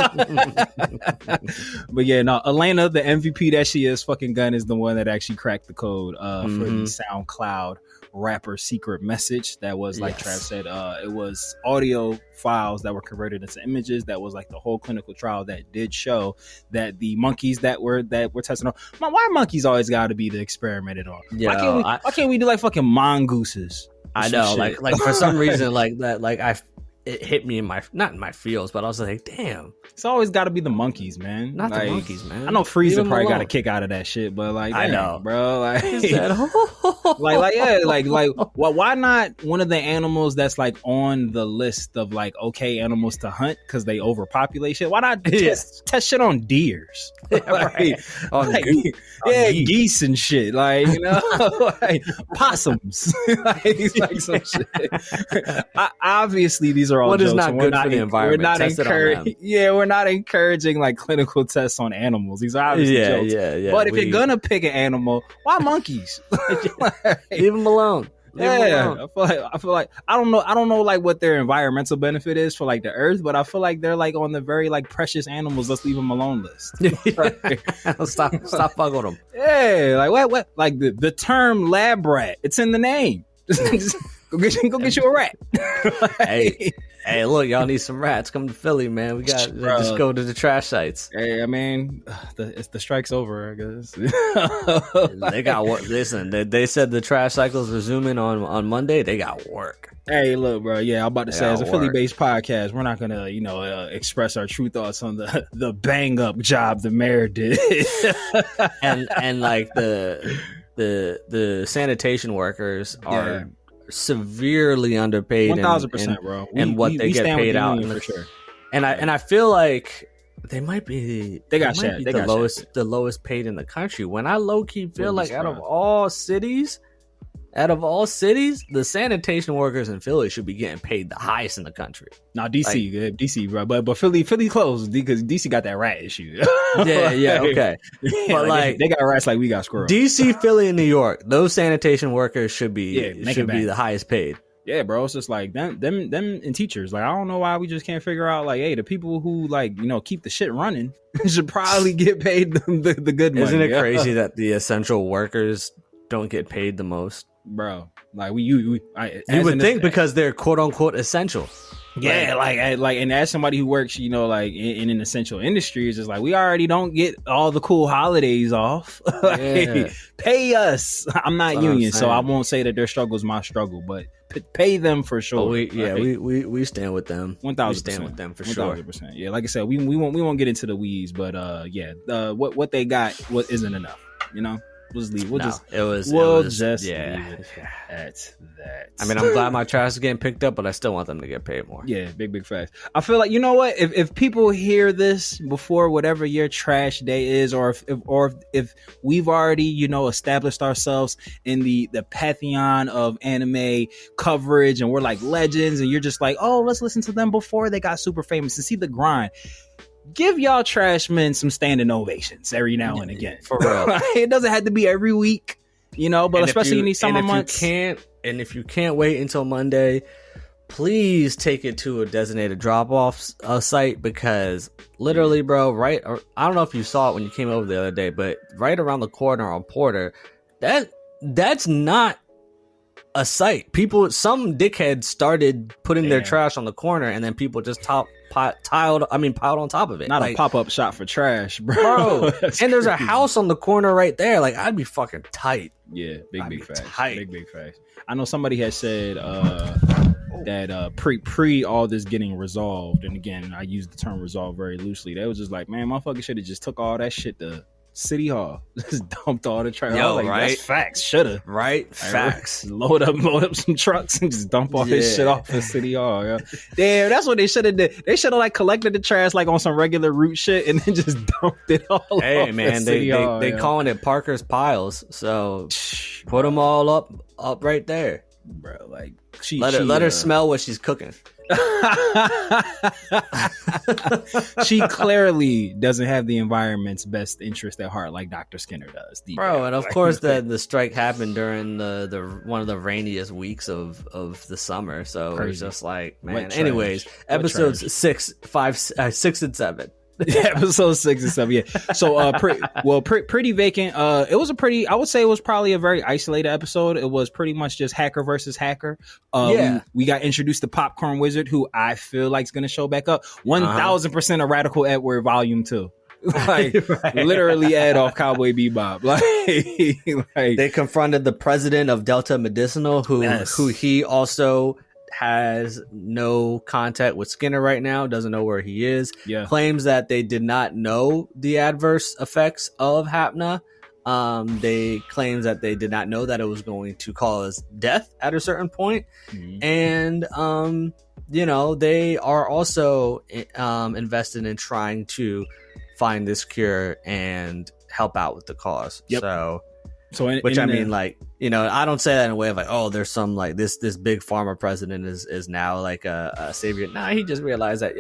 [SPEAKER 3] But yeah, no, Elena, the MVP that she is, fucking gun, is the one that actually cracked the code for the SoundCloud rapper secret message. That was, like Trav said, it was audio files that were converted into images. That was like the whole clinical trial that did show that the monkeys that were tested on. Why monkeys always got to be the experimented on? Why can't we do like fucking mongooses?
[SPEAKER 4] I know, like for some reason, like that, like it hit me in not in my feels, but I was like, damn,
[SPEAKER 3] it's always got to be the monkeys, man.
[SPEAKER 4] Not the monkeys, man.
[SPEAKER 3] I know Frieza probably got a kick out of that shit, but like,
[SPEAKER 4] I know,
[SPEAKER 3] bro, like, why not one of the animals that's like on the list of like okay animals to hunt because they overpopulate shit? Why not test shit on deers? Geese and shit, like, you know, like possums, like some shit. Obviously, these are all
[SPEAKER 4] what
[SPEAKER 3] jokes,
[SPEAKER 4] is not good for the environment.
[SPEAKER 3] We're not encouraging like clinical tests on animals. These are obviously jokes. But if you're gonna pick an animal, why monkeys?
[SPEAKER 4] Leave them alone.
[SPEAKER 3] I feel like I don't know like what their environmental benefit is for like the earth, but I feel like they're like on the very like precious animals, let's leave them alone list.
[SPEAKER 4] Stop fucking with them.
[SPEAKER 3] Yeah, like what like the term lab rat, it's in the name. Just go get you a rat.
[SPEAKER 4] Hey, look, y'all need some rats. Come to Philly, man. We got just go to the trash sites.
[SPEAKER 3] Hey, I mean, the strike's over, I guess.
[SPEAKER 4] They got work. Listen, they said the trash cycle's resuming on Monday. They got work.
[SPEAKER 3] Hey, look, bro. Yeah, I'm about to say, as a Philly-based podcast, we're not gonna, express our true thoughts on the bang up job the mayor did,
[SPEAKER 4] and like the sanitation workers are severely underpaid
[SPEAKER 3] 1,000%, bro.
[SPEAKER 4] And what they get paid out
[SPEAKER 3] for sure.
[SPEAKER 4] And I feel like they might be
[SPEAKER 3] the
[SPEAKER 4] lowest paid in the country, when I low-key feel like out of all cities, the sanitation workers in Philly should be getting paid the highest in the country.
[SPEAKER 3] Now DC, bro, but Philly closed because DC got that rat issue.
[SPEAKER 4] Okay. But
[SPEAKER 3] like they got rats like we got squirrels.
[SPEAKER 4] DC, Philly, and New York, those sanitation workers should be the highest paid.
[SPEAKER 3] Yeah, bro. It's just like them and teachers. Like, I don't know why we just can't figure out, like, hey, the people who like, keep the shit running should probably get paid the good money.
[SPEAKER 4] Isn't it crazy that the essential workers don't get paid the most?
[SPEAKER 3] Bro, like you
[SPEAKER 4] would think because they're quote unquote essential.
[SPEAKER 3] Yeah, like and as somebody who works, like in an essential industry, it's just like we already don't get all the cool holidays off. Pay us. I'm not union, so I won't say that their struggle is my struggle, but pay them for sure.
[SPEAKER 4] We stand with them.
[SPEAKER 3] 1,000%.
[SPEAKER 4] We stand with them for sure.
[SPEAKER 3] 1,000%. Yeah, like I said, we won't get into the weeds, but what they got isn't enough. We'll just leave. We'll just leave it at that.
[SPEAKER 4] I mean, I'm glad my trash is getting picked up, but I still want them to get paid more.
[SPEAKER 3] Yeah, big facts. I feel like, you know what? If people hear this before whatever your trash day is, or if we've already, established ourselves in the pantheon of anime coverage and we're like legends, and you're just like, oh, let's listen to them before they got super famous and see the grind. Give y'all trash men some standing ovations every now and again.
[SPEAKER 4] For real.
[SPEAKER 3] It doesn't have to be every week, but especially in these summer months.
[SPEAKER 4] If you can't wait until Monday, please take it to a designated drop-off site, because literally, bro, I don't know if you saw it when you came over the other day, but right around the corner on Porter, that's not a site. Some dickhead started putting their trash on the corner, and then people just piled on top of it.
[SPEAKER 3] Not a pop-up shop for trash, bro.
[SPEAKER 4] And there's a house on the corner right there. Like, I'd be fucking tight.
[SPEAKER 3] Yeah, big facts. Big facts. I know somebody had said that pre all this getting resolved, and again, I use the term resolved very loosely. They was just like, man, motherfucker should have just took all that shit to City Hall, just dumped all the trash.
[SPEAKER 4] Right?
[SPEAKER 3] That's facts. Shoulda.
[SPEAKER 4] Right? Facts.
[SPEAKER 3] Load up some trucks and just dump all this shit off at City Hall. Yeah. Damn, that's what they should have did. They should have like collected the trash like on some regular route shit and then just dumped it all off.
[SPEAKER 4] Hey man, they calling it Parker's Piles, so put them all up right there,
[SPEAKER 3] bro. Like
[SPEAKER 4] let her smell what she's cooking.
[SPEAKER 3] She clearly doesn't have the environment's best interest at heart like Dr. Skinner does.
[SPEAKER 4] Bro, and of course the strike happened during the one of the rainiest weeks of the summer. So it was just like, man. Anyways, episodes 6, 5, 6 and 7.
[SPEAKER 3] Episode 6 and 7. Yeah. So pretty vacant. It was I would say it was probably a very isolated episode. It was pretty much just hacker versus hacker. We got introduced to Popcorn Wizard, who I feel like is gonna show back up 1000% a Radical Edward Volume 2. Like literally ad off Cowboy Bebop. Like
[SPEAKER 4] they confronted the president of Delta Medicinal, who he also has no contact with Skinner right now, doesn't know where he is, claims that they did not know the adverse effects of Hapna. They claims that they did not know that it was going to cause death at a certain point. And they are also invested in trying to find this cure and help out with the cause. I mean, like, I don't say that in a way of like, oh, there's some like this big pharma president is now like a savior. Nah, he just realized that,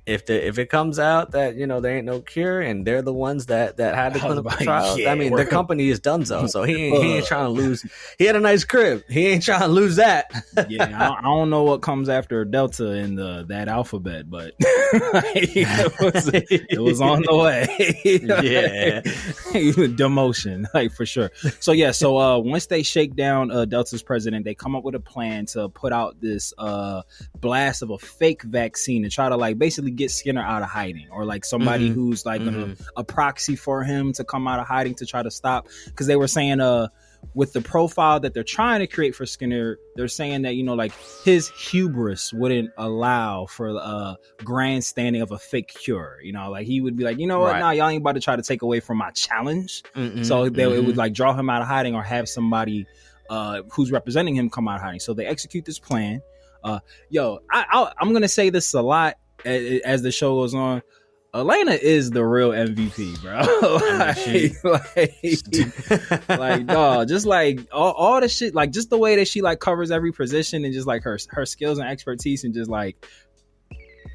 [SPEAKER 4] if it comes out that there ain't no cure and they're the ones that had the clinical trial, I mean, the company is done so he ain't trying to lose. He had a nice crib. He ain't trying to lose that.
[SPEAKER 3] I don't know what comes after Delta in that alphabet, but it was on the way. Demotion, like, for sure. So once they shake down Delta's president, they come up with a plan to put out this blast of a fake vaccine to try to like basically get Skinner out of hiding, or like somebody who's like a proxy for him to come out of hiding to try to stop, because they were saying with the profile that they're trying to create for Skinner, they're saying that like his hubris wouldn't allow for grandstanding of a fake cure. Like he would be like, what, nah, y'all ain't about to try to take away from my challenge. So it would like draw him out of hiding, or have somebody who's representing him come out of hiding. So they execute this plan. I'm gonna say this a lot as the show goes on. Elena is the real MVP, bro. like, dog, just like all the shit, like just the way that she like covers every position, and just like her skills and expertise, and just like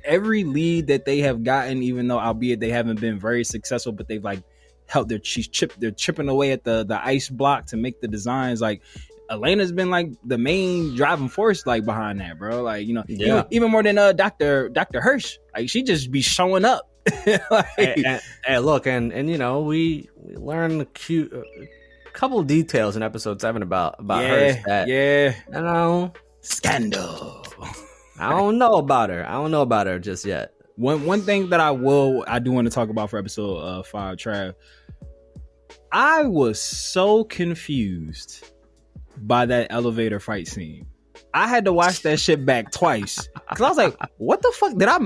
[SPEAKER 3] every lead that they have gotten, even though albeit they haven't been very successful, but they've like helped they're chipping away at the ice block to make the designs. Like Elena's been like the main driving force like behind that, bro. Like, even more than Dr. Hirsch. Like she just be showing up.
[SPEAKER 4] and look, and we learned a couple details in episode 7 about Hirsch that
[SPEAKER 3] scandal.
[SPEAKER 4] I don't know about her just yet.
[SPEAKER 3] One thing that I do want to talk about for episode 5, Trav. I was so confused by that elevator fight scene. I had to watch that shit back twice, because I was like, what the fuck did I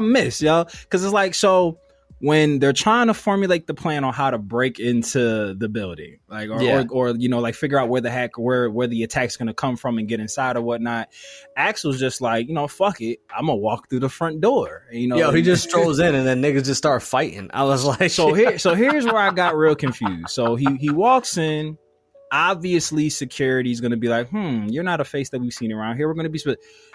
[SPEAKER 3] miss, yo? Because it's like, so when they're trying to formulate the plan on how to break into the building, like, or like figure out where the attack's gonna come from and get inside or whatnot, Axel's just like, fuck it, I'm gonna walk through the front door. He
[SPEAKER 4] just strolls in and then niggas just start fighting. I was like,
[SPEAKER 3] so here's where I got real confused. So he walks in. Obviously, security's going to be like, you're not a face that we've seen around here. We're going to be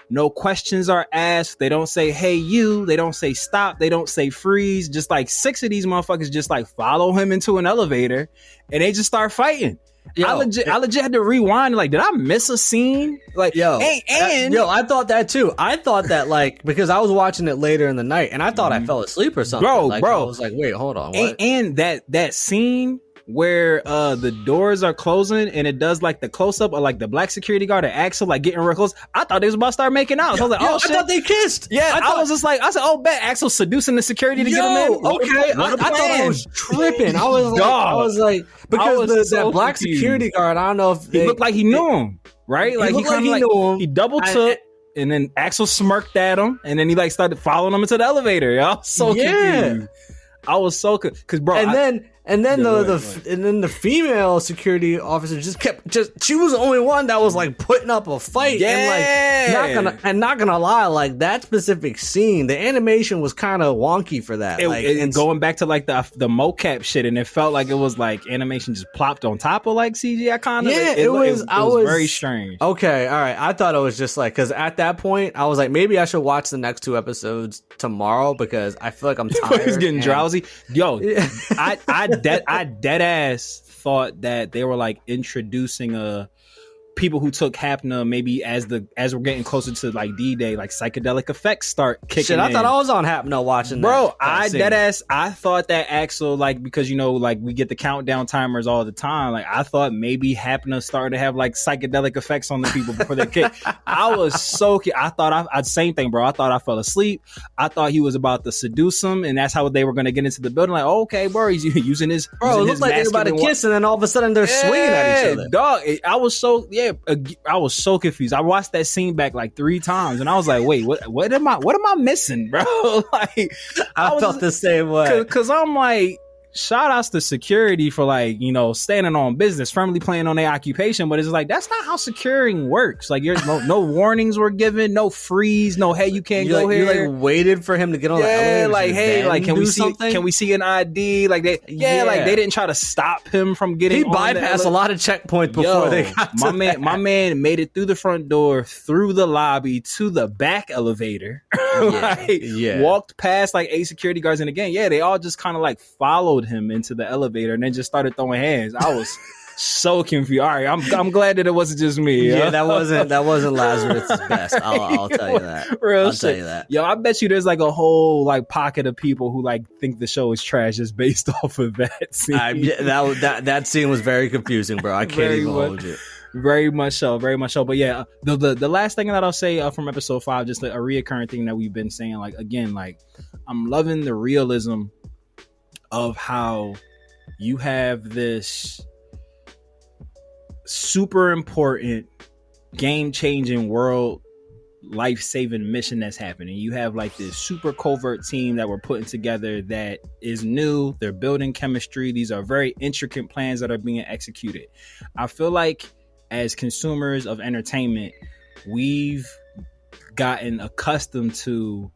[SPEAKER 3] no questions are asked. They don't say, hey, you. They don't say stop. They don't say freeze. Just like 6 of these motherfuckers just like follow him into an elevator, and they just start fighting. I legit had to rewind. Like, did I miss a scene? Like,
[SPEAKER 4] I thought that too. I thought that like, because I was watching it later in the night, and I thought I fell asleep or something. Bro, I was like, wait, hold on. What?
[SPEAKER 3] And that scene where the doors are closing and it does like the close up of like the black security guard and Axel like getting real close. I thought they was about to start making out. So I was like, oh shit.
[SPEAKER 4] I thought they kissed.
[SPEAKER 3] Yeah, I said, oh, bet Axel's seducing the security to get him in.
[SPEAKER 4] Okay, I thought I was tripping. I was like, because that black security guard, I don't know if
[SPEAKER 3] he looked like he knew him, right? Like he kind of like knew him. He double took. And then Axel smirked at him, and then he like started following him into the elevator. Y'all so confused. I was so because bro,
[SPEAKER 4] And then
[SPEAKER 3] Right.
[SPEAKER 4] and then the female security officer she was the only one that was like putting up a fight.
[SPEAKER 3] Yeah.
[SPEAKER 4] And not gonna lie, like that specific scene, the animation was kind of wonky for that.
[SPEAKER 3] And going back to like the mocap shit, and it felt like it was like animation just plopped on top of like CGI kind of.
[SPEAKER 4] Yeah, it was
[SPEAKER 3] very strange.
[SPEAKER 4] Okay, all right. I thought it was just like, because at that point I was like, maybe I should watch the next 2 episodes tomorrow because I feel like I'm tired.
[SPEAKER 3] He's getting drowsy. Yo, I dead ass thought that they were like introducing people who took Hapna maybe as we're getting closer to like D-Day, like psychedelic effects start kicking
[SPEAKER 4] Shit,
[SPEAKER 3] in.
[SPEAKER 4] I thought I was on Hapna watching
[SPEAKER 3] bro.
[SPEAKER 4] that
[SPEAKER 3] Dead ass. I thought that Axel, like, because you know, like we get the countdown timers all the time. Like I thought maybe Hapna started to have like psychedelic effects on the people before they kick. I was so. I thought I same thing, bro. I thought I fell asleep. I thought he was about to seduce him, and that's how they were going to get into the building. Like, okay, bro, he's using his.
[SPEAKER 4] Bro, it looked like they were about to kiss, and then all of a sudden they're swinging at each other.
[SPEAKER 3] Dog, I was so confused. I watched that scene back like 3 times, and I was like, "Wait, what am I missing, bro?" Like,
[SPEAKER 4] I felt the same way.
[SPEAKER 3] Because I'm like, shout outs to security for like, you know, standing on business, firmly playing on their occupation, but it's like that's not how securing works. Like, no warnings were given, no freeze, no hey, you can't go here.
[SPEAKER 4] You like waited for him to get on the elevator.
[SPEAKER 3] Like, hey, like can we see
[SPEAKER 4] something?
[SPEAKER 3] Can we see an ID? Like like they didn't try to stop him from getting.
[SPEAKER 4] He bypassed a lot of checkpoints before they got to
[SPEAKER 3] my man made it through the front door, through the lobby to the back elevator. Walked past like 8 security guards, and again, they all just kind of like followed him into the elevator and then just started throwing hands. I was so confused. All right, I'm glad that it wasn't just me.
[SPEAKER 4] Yeah, that wasn't Lazarus' best. I'll tell you that. I'll tell you that.
[SPEAKER 3] Yo, I bet you there's like a whole like pocket of people who like think the show is trash just based off of that scene.
[SPEAKER 4] That scene was very confusing, bro. I can't even hold you.
[SPEAKER 3] Very much so. But yeah, the last thing that I'll say from episode 5, just a reoccurring thing that we've been saying, like, again, like, I'm loving the realism of how you have this super important, game-changing, world life-saving mission that's happening. You have like this super covert team that we're putting together that is new. They're building chemistry. These are very intricate plans that are being executed. I feel like as consumers of entertainment, we've gotten accustomed to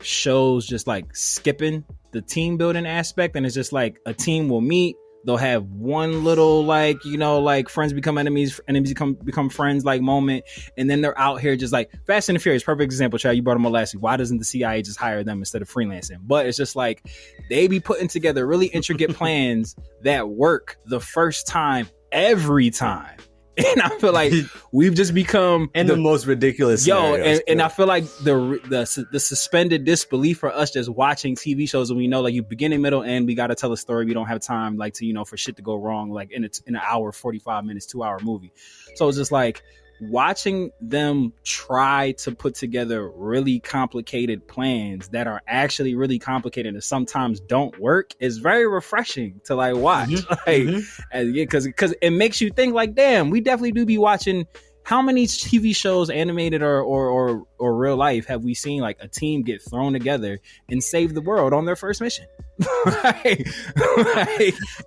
[SPEAKER 3] shows just like skipping the team building aspect, and it's just like a team will meet, they'll have one little like, you know, like friends become enemies become friends like moment, and then they're out here just like Fast and the Furious, perfect example. Chad, you brought them up last week. Why doesn't the CIA just hire them instead of freelancing? But it's just like they be putting together really intricate plans that work the first time every time. And I feel like we've just become
[SPEAKER 4] the most ridiculous scenarios.
[SPEAKER 3] And I feel like the suspended disbelief for us just watching TV shows, and we know like you beginning, middle, end, we got to tell a story. We don't have time like to, you know, for shit to go wrong like in an hour, 45 minutes, 2-hour movie. So it's just like watching them try to put together really complicated plans that are actually really complicated and sometimes don't work is very refreshing to like watch. Because it makes you think like, damn, we definitely do be watching. How many TV shows, animated or real life, have we seen like a team get thrown together and save the world on their first mission? And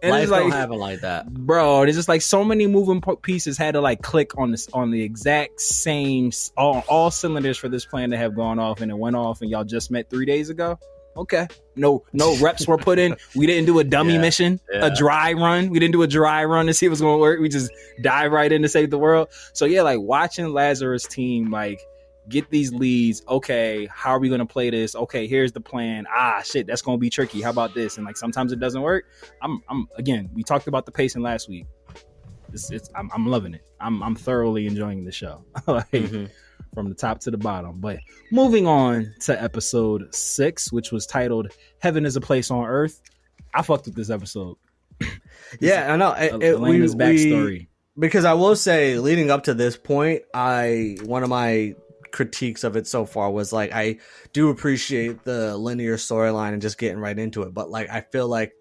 [SPEAKER 4] life don't happen like that,
[SPEAKER 3] bro. There's just like so many moving pieces had to like click on the exact same all cylinders for this plan to have gone off, and it went off, and y'all just met 3 days ago. Okay. No reps were put in. We didn't do a dummy mission, a dry run. We didn't do a dry run to see if it was going to work. We just dive right in to save the world. So yeah, like watching Lazarus' team like get these leads. Okay, how are we going to play this? Okay, here's the plan. Shit, that's going to be tricky. How about this? And like sometimes it doesn't work. Again, we talked about the pacing last week. I'm loving it. I'm thoroughly enjoying the show. From the top to the bottom. But moving on to episode 6, which was titled Heaven is a Place on Earth. I fucked with this episode.
[SPEAKER 4] Yeah, I know.
[SPEAKER 3] Elena's backstory.
[SPEAKER 4] Because I will say, leading up to this point, one of my critiques of it so far was like, I do appreciate the linear storyline and just getting right into it. But like, I feel like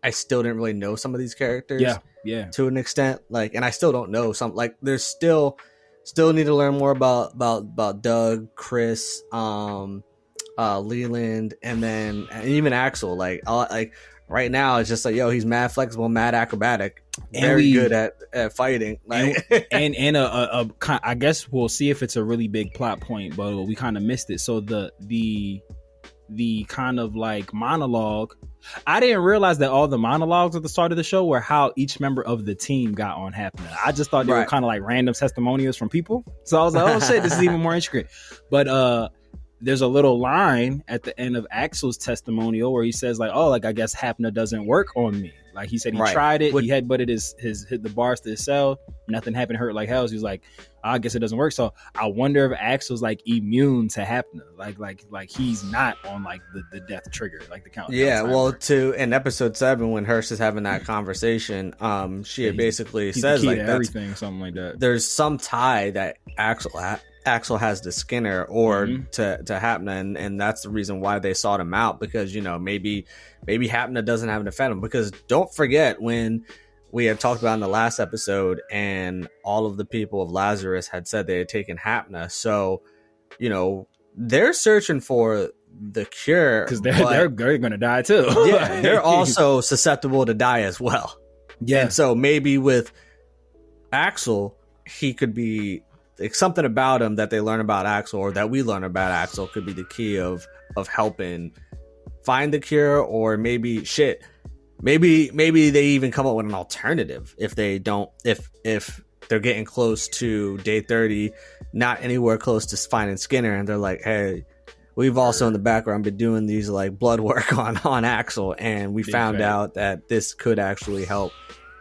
[SPEAKER 4] I still didn't really know some of these characters. Yeah. To an extent. Like, and I still don't know some, like, there's still need to learn more about Doug, Chris, Leland, and even Axel. Like Right now, it's just like, yo, he's mad flexible, mad acrobatic, very good at fighting. Like,
[SPEAKER 3] and I guess we'll see if it's a really big plot point, but we kind of missed it. So the kind of like monologue, I didn't realize that all the monologues at the start of the show were how each member of the team got on happening. I just thought they were kind of like random testimonials from people. So I was like, oh shit, this is even more intricate. But there's a little line at the end of Axel's testimonial where he says like, oh, like I guess Hapna doesn't work on me. Like he said he tried it, he headbutted hit the bars to his cell, nothing happened, hurt like hell. So he was like, I guess it doesn't work. So I wonder if Axel's like immune to Hapna, like he's not on like the death trigger, like the count.
[SPEAKER 4] Yeah, well, in episode 7 when Hirsch is having that conversation, she basically says like
[SPEAKER 3] everything, something like that.
[SPEAKER 4] There's some tie that Axel has to Skinner or to Hapna, and that's the reason why they sought him out, because maybe Hapna doesn't have an defend him. Because don't forget when we had talked about in the last episode, and all of the people of Lazarus had said they had taken Hapna, so they're searching for the cure
[SPEAKER 3] because they're gonna die too.
[SPEAKER 4] Yeah, they're also susceptible to die as well. Yeah, and so maybe with Axel, he could be. Like something about him that they learn about Axel, or that we learn about Axel, could be the key of helping find the cure, or maybe they even come up with an alternative if they don't, if they're getting close to day 30, not anywhere close to finding Skinner, and they're like, hey, we've also in the background been doing these like blood work on Axel, and we found out that this could actually help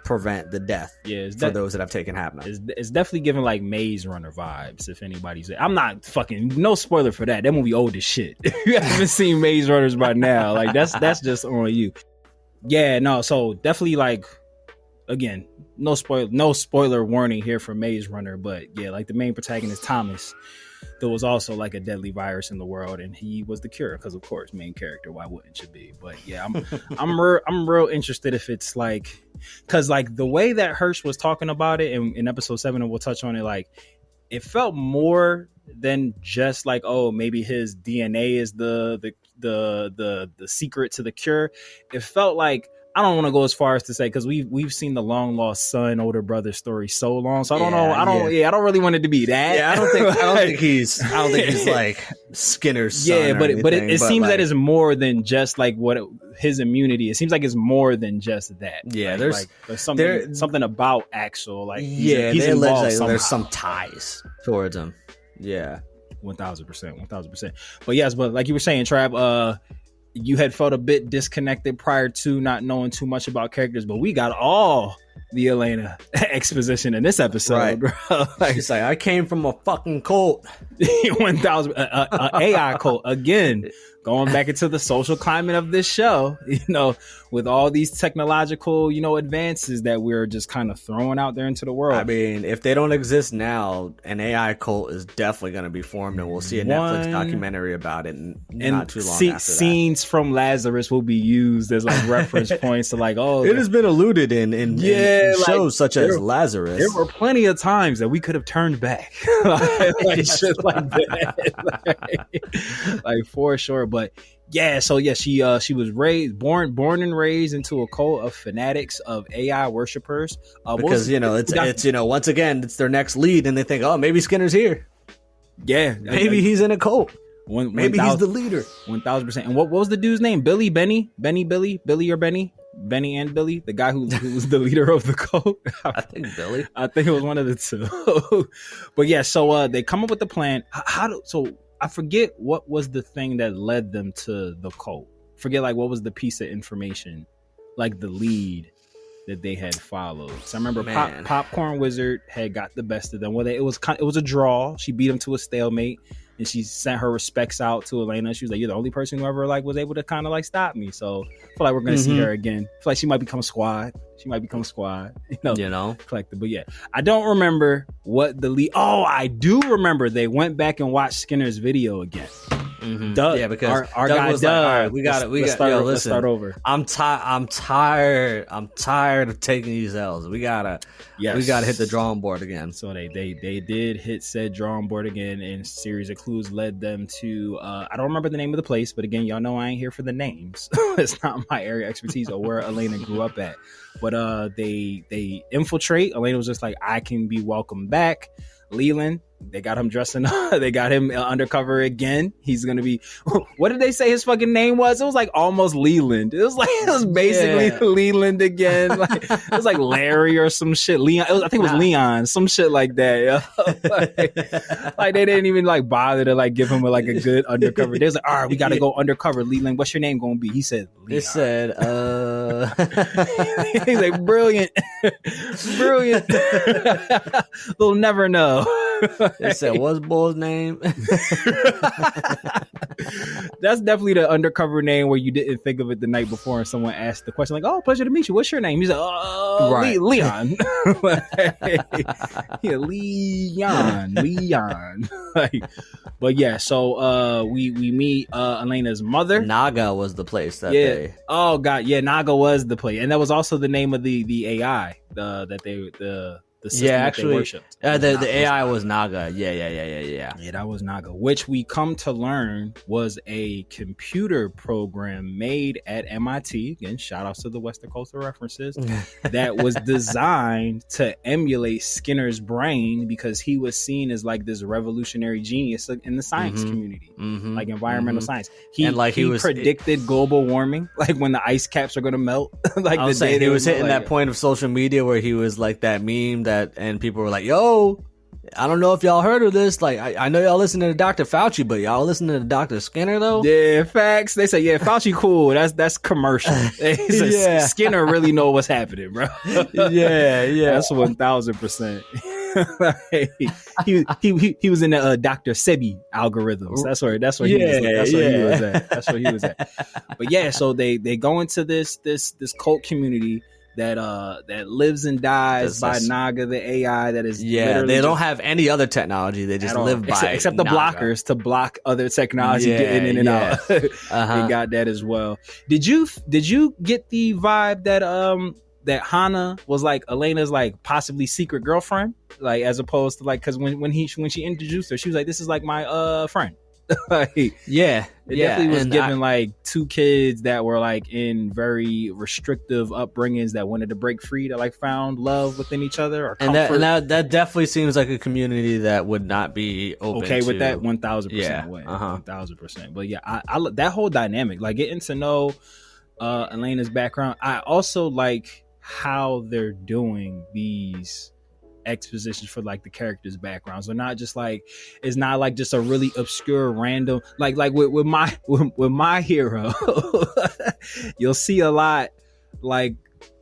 [SPEAKER 4] prevent the death for those that have taken Hapna.
[SPEAKER 3] It's definitely giving like Maze Runner vibes. If anybody's, I'm not fucking no spoiler for that. That movie old as shit. If you haven't seen Maze Runners by now, like that's just on you. Yeah, no. So definitely like, again, no spoiler warning here for Maze Runner, but yeah, like the main protagonist Thomas, there was also like a deadly virus in the world, and he was the cure because, of course, main character. Why wouldn't you be? But yeah, I'm real interested if it's like, because like the way that Hirsch was talking about it in episode 7, and we'll touch on it. Like, it felt more than just like, oh, maybe his DNA is the secret to the cure. It felt like, I don't want to go as far as to say, because we've seen the long lost son, older brother story so long, so I don't know. I don't really want it to be that.
[SPEAKER 4] Yeah, I don't think he's like Skinner's son.
[SPEAKER 3] Yeah, but it seems like, that is more than just like his immunity. It seems like it's more than just that.
[SPEAKER 4] Yeah,
[SPEAKER 3] like, there's something about Axel. Like,
[SPEAKER 4] he's involved. There's some ties towards him. Yeah,
[SPEAKER 3] 1000%. But yes, but like you were saying, Trav, you had felt a bit disconnected prior to not knowing too much about characters, but we got all the Elena exposition in this episode, right, bro.
[SPEAKER 4] Like, she's like, I came from a fucking cult.
[SPEAKER 3] 1000 AI cult again, going back into the social climate of this show, with all these technological, advances that we're just kind of throwing out there into the world.
[SPEAKER 4] I mean, if they don't exist now, an AI cult is definitely going to be formed, and we'll see a Netflix documentary about it not too long after
[SPEAKER 3] scenes
[SPEAKER 4] that.
[SPEAKER 3] From Lazarus will be used as like reference points to like, oh,
[SPEAKER 4] it has been alluded in shows such as Lazarus.
[SPEAKER 3] There were plenty of times that we could have turned back. like shit like that. like for sure. But yeah, so yeah, she was born and raised into a cult of fanatics of AI worshippers.
[SPEAKER 4] Because it's once again it's their next lead, and they think, oh, maybe Skinner's here.
[SPEAKER 3] Yeah,
[SPEAKER 4] maybe he's in a cult. Maybe he's the leader.
[SPEAKER 3] 1000%. And what was the dude's name? Billy or Benny and Billy, the guy who was the leader of the cult.
[SPEAKER 4] I think Billy.
[SPEAKER 3] I think it was one of the two. But yeah, so they come up with the plan. So I forget what was the thing that led them to the cult. Forget like what was the piece of information, like the lead that they had followed. So I remember Popcorn Wizard had got the best of them. Well, it was a draw. She beat him to a stalemate, and she sent her respects out to Elena. She was like, "You're the only person who ever like was able to kind of like stop me." So I feel like we're gonna see her again. I feel like she might become squad. Collective. But yeah, I don't remember what the lead. Oh, I do remember. They went back and watched Skinner's video again. Doug,
[SPEAKER 4] Yeah, because
[SPEAKER 3] our
[SPEAKER 4] Doug
[SPEAKER 3] guy
[SPEAKER 4] was
[SPEAKER 3] Doug.
[SPEAKER 4] like, all right, we got it.
[SPEAKER 3] Let's start over.
[SPEAKER 4] I'm tired of taking these L's. We gotta hit the drawing board again.
[SPEAKER 3] So they did hit said drawing board again, and a series of clues led them to I don't remember the name of the place, but again, y'all know I ain't here for the names. It's not my area of expertise or where Elena grew up at. But they infiltrate. Elena was just like, I can be welcome back. Leland, they got him dressing up. They got him undercover again. He's gonna be. What did they say his fucking name was? It was like almost Leland. It was basically Leland again. Like, it was like Larry or some shit. Leon. I think it was Leon. Some shit like that. Like they didn't even like bother to like give him a good undercover. They was like, all right, we gotta go undercover. Leland, what's your name gonna be? He said, Leon.
[SPEAKER 4] It said,
[SPEAKER 3] He's like, brilliant. They'll never know.
[SPEAKER 4] It said, what's Bull's name?
[SPEAKER 3] That's definitely the undercover name where you didn't think of it the night before and someone asked the question like, oh, pleasure to meet you. What's your name? He's like, oh, right. Leon. Yeah, Leon. But yeah, so we meet Elena's mother.
[SPEAKER 4] Naga was the place that they...
[SPEAKER 3] Oh, God. Yeah, Naga was the place. And that was also the name of the AI the system that they worshipped.
[SPEAKER 4] The AI was Naga. Yeah.
[SPEAKER 3] Yeah, that was Naga, which we come to learn was a computer program made at MIT. Again, shout outs to the Western Cultural References. That was designed to emulate Skinner's brain because he was seen as like this revolutionary genius in the science community, like environmental science. He predicted global warming, like when the ice caps are going to melt. Like
[SPEAKER 4] I was saying, he was hitting that point of social media where he was like that meme and people were like, yo, I don't know if y'all heard of this. Like, I know y'all listen to Dr. Fauci, but y'all listen to Dr. Skinner though?
[SPEAKER 3] Yeah, facts. They say, yeah, Fauci cool. That's commercial. Skinner really know what's happening, bro.
[SPEAKER 4] Yeah.
[SPEAKER 3] That's 1000%. He was in the Dr. Sebi algorithms. That's where he was at. That's where he was at. But yeah, so they go into this cult community that lives and dies by Naga, the AI that is
[SPEAKER 4] they don't have any other technology. They just live by
[SPEAKER 3] except the
[SPEAKER 4] Naga.
[SPEAKER 3] blockers to block other technology getting in and out. They got that as well. Did you get the vibe that Hana was like Elena's like possibly secret girlfriend, like as opposed to like because when she introduced her, she was like, this is like my friend. It definitely was given like two kids that were like in very restrictive upbringings that wanted to break free, that like found love within each other or comfort.
[SPEAKER 4] And that definitely seems like a community that would not be open
[SPEAKER 3] with that 1000% way. 1000%. But yeah, I that whole dynamic, like getting to know Elena's background. I also like how they're doing these expositions for like the characters' backgrounds. They're not just like, it's not like just a really obscure random like with my hero. You'll see a lot like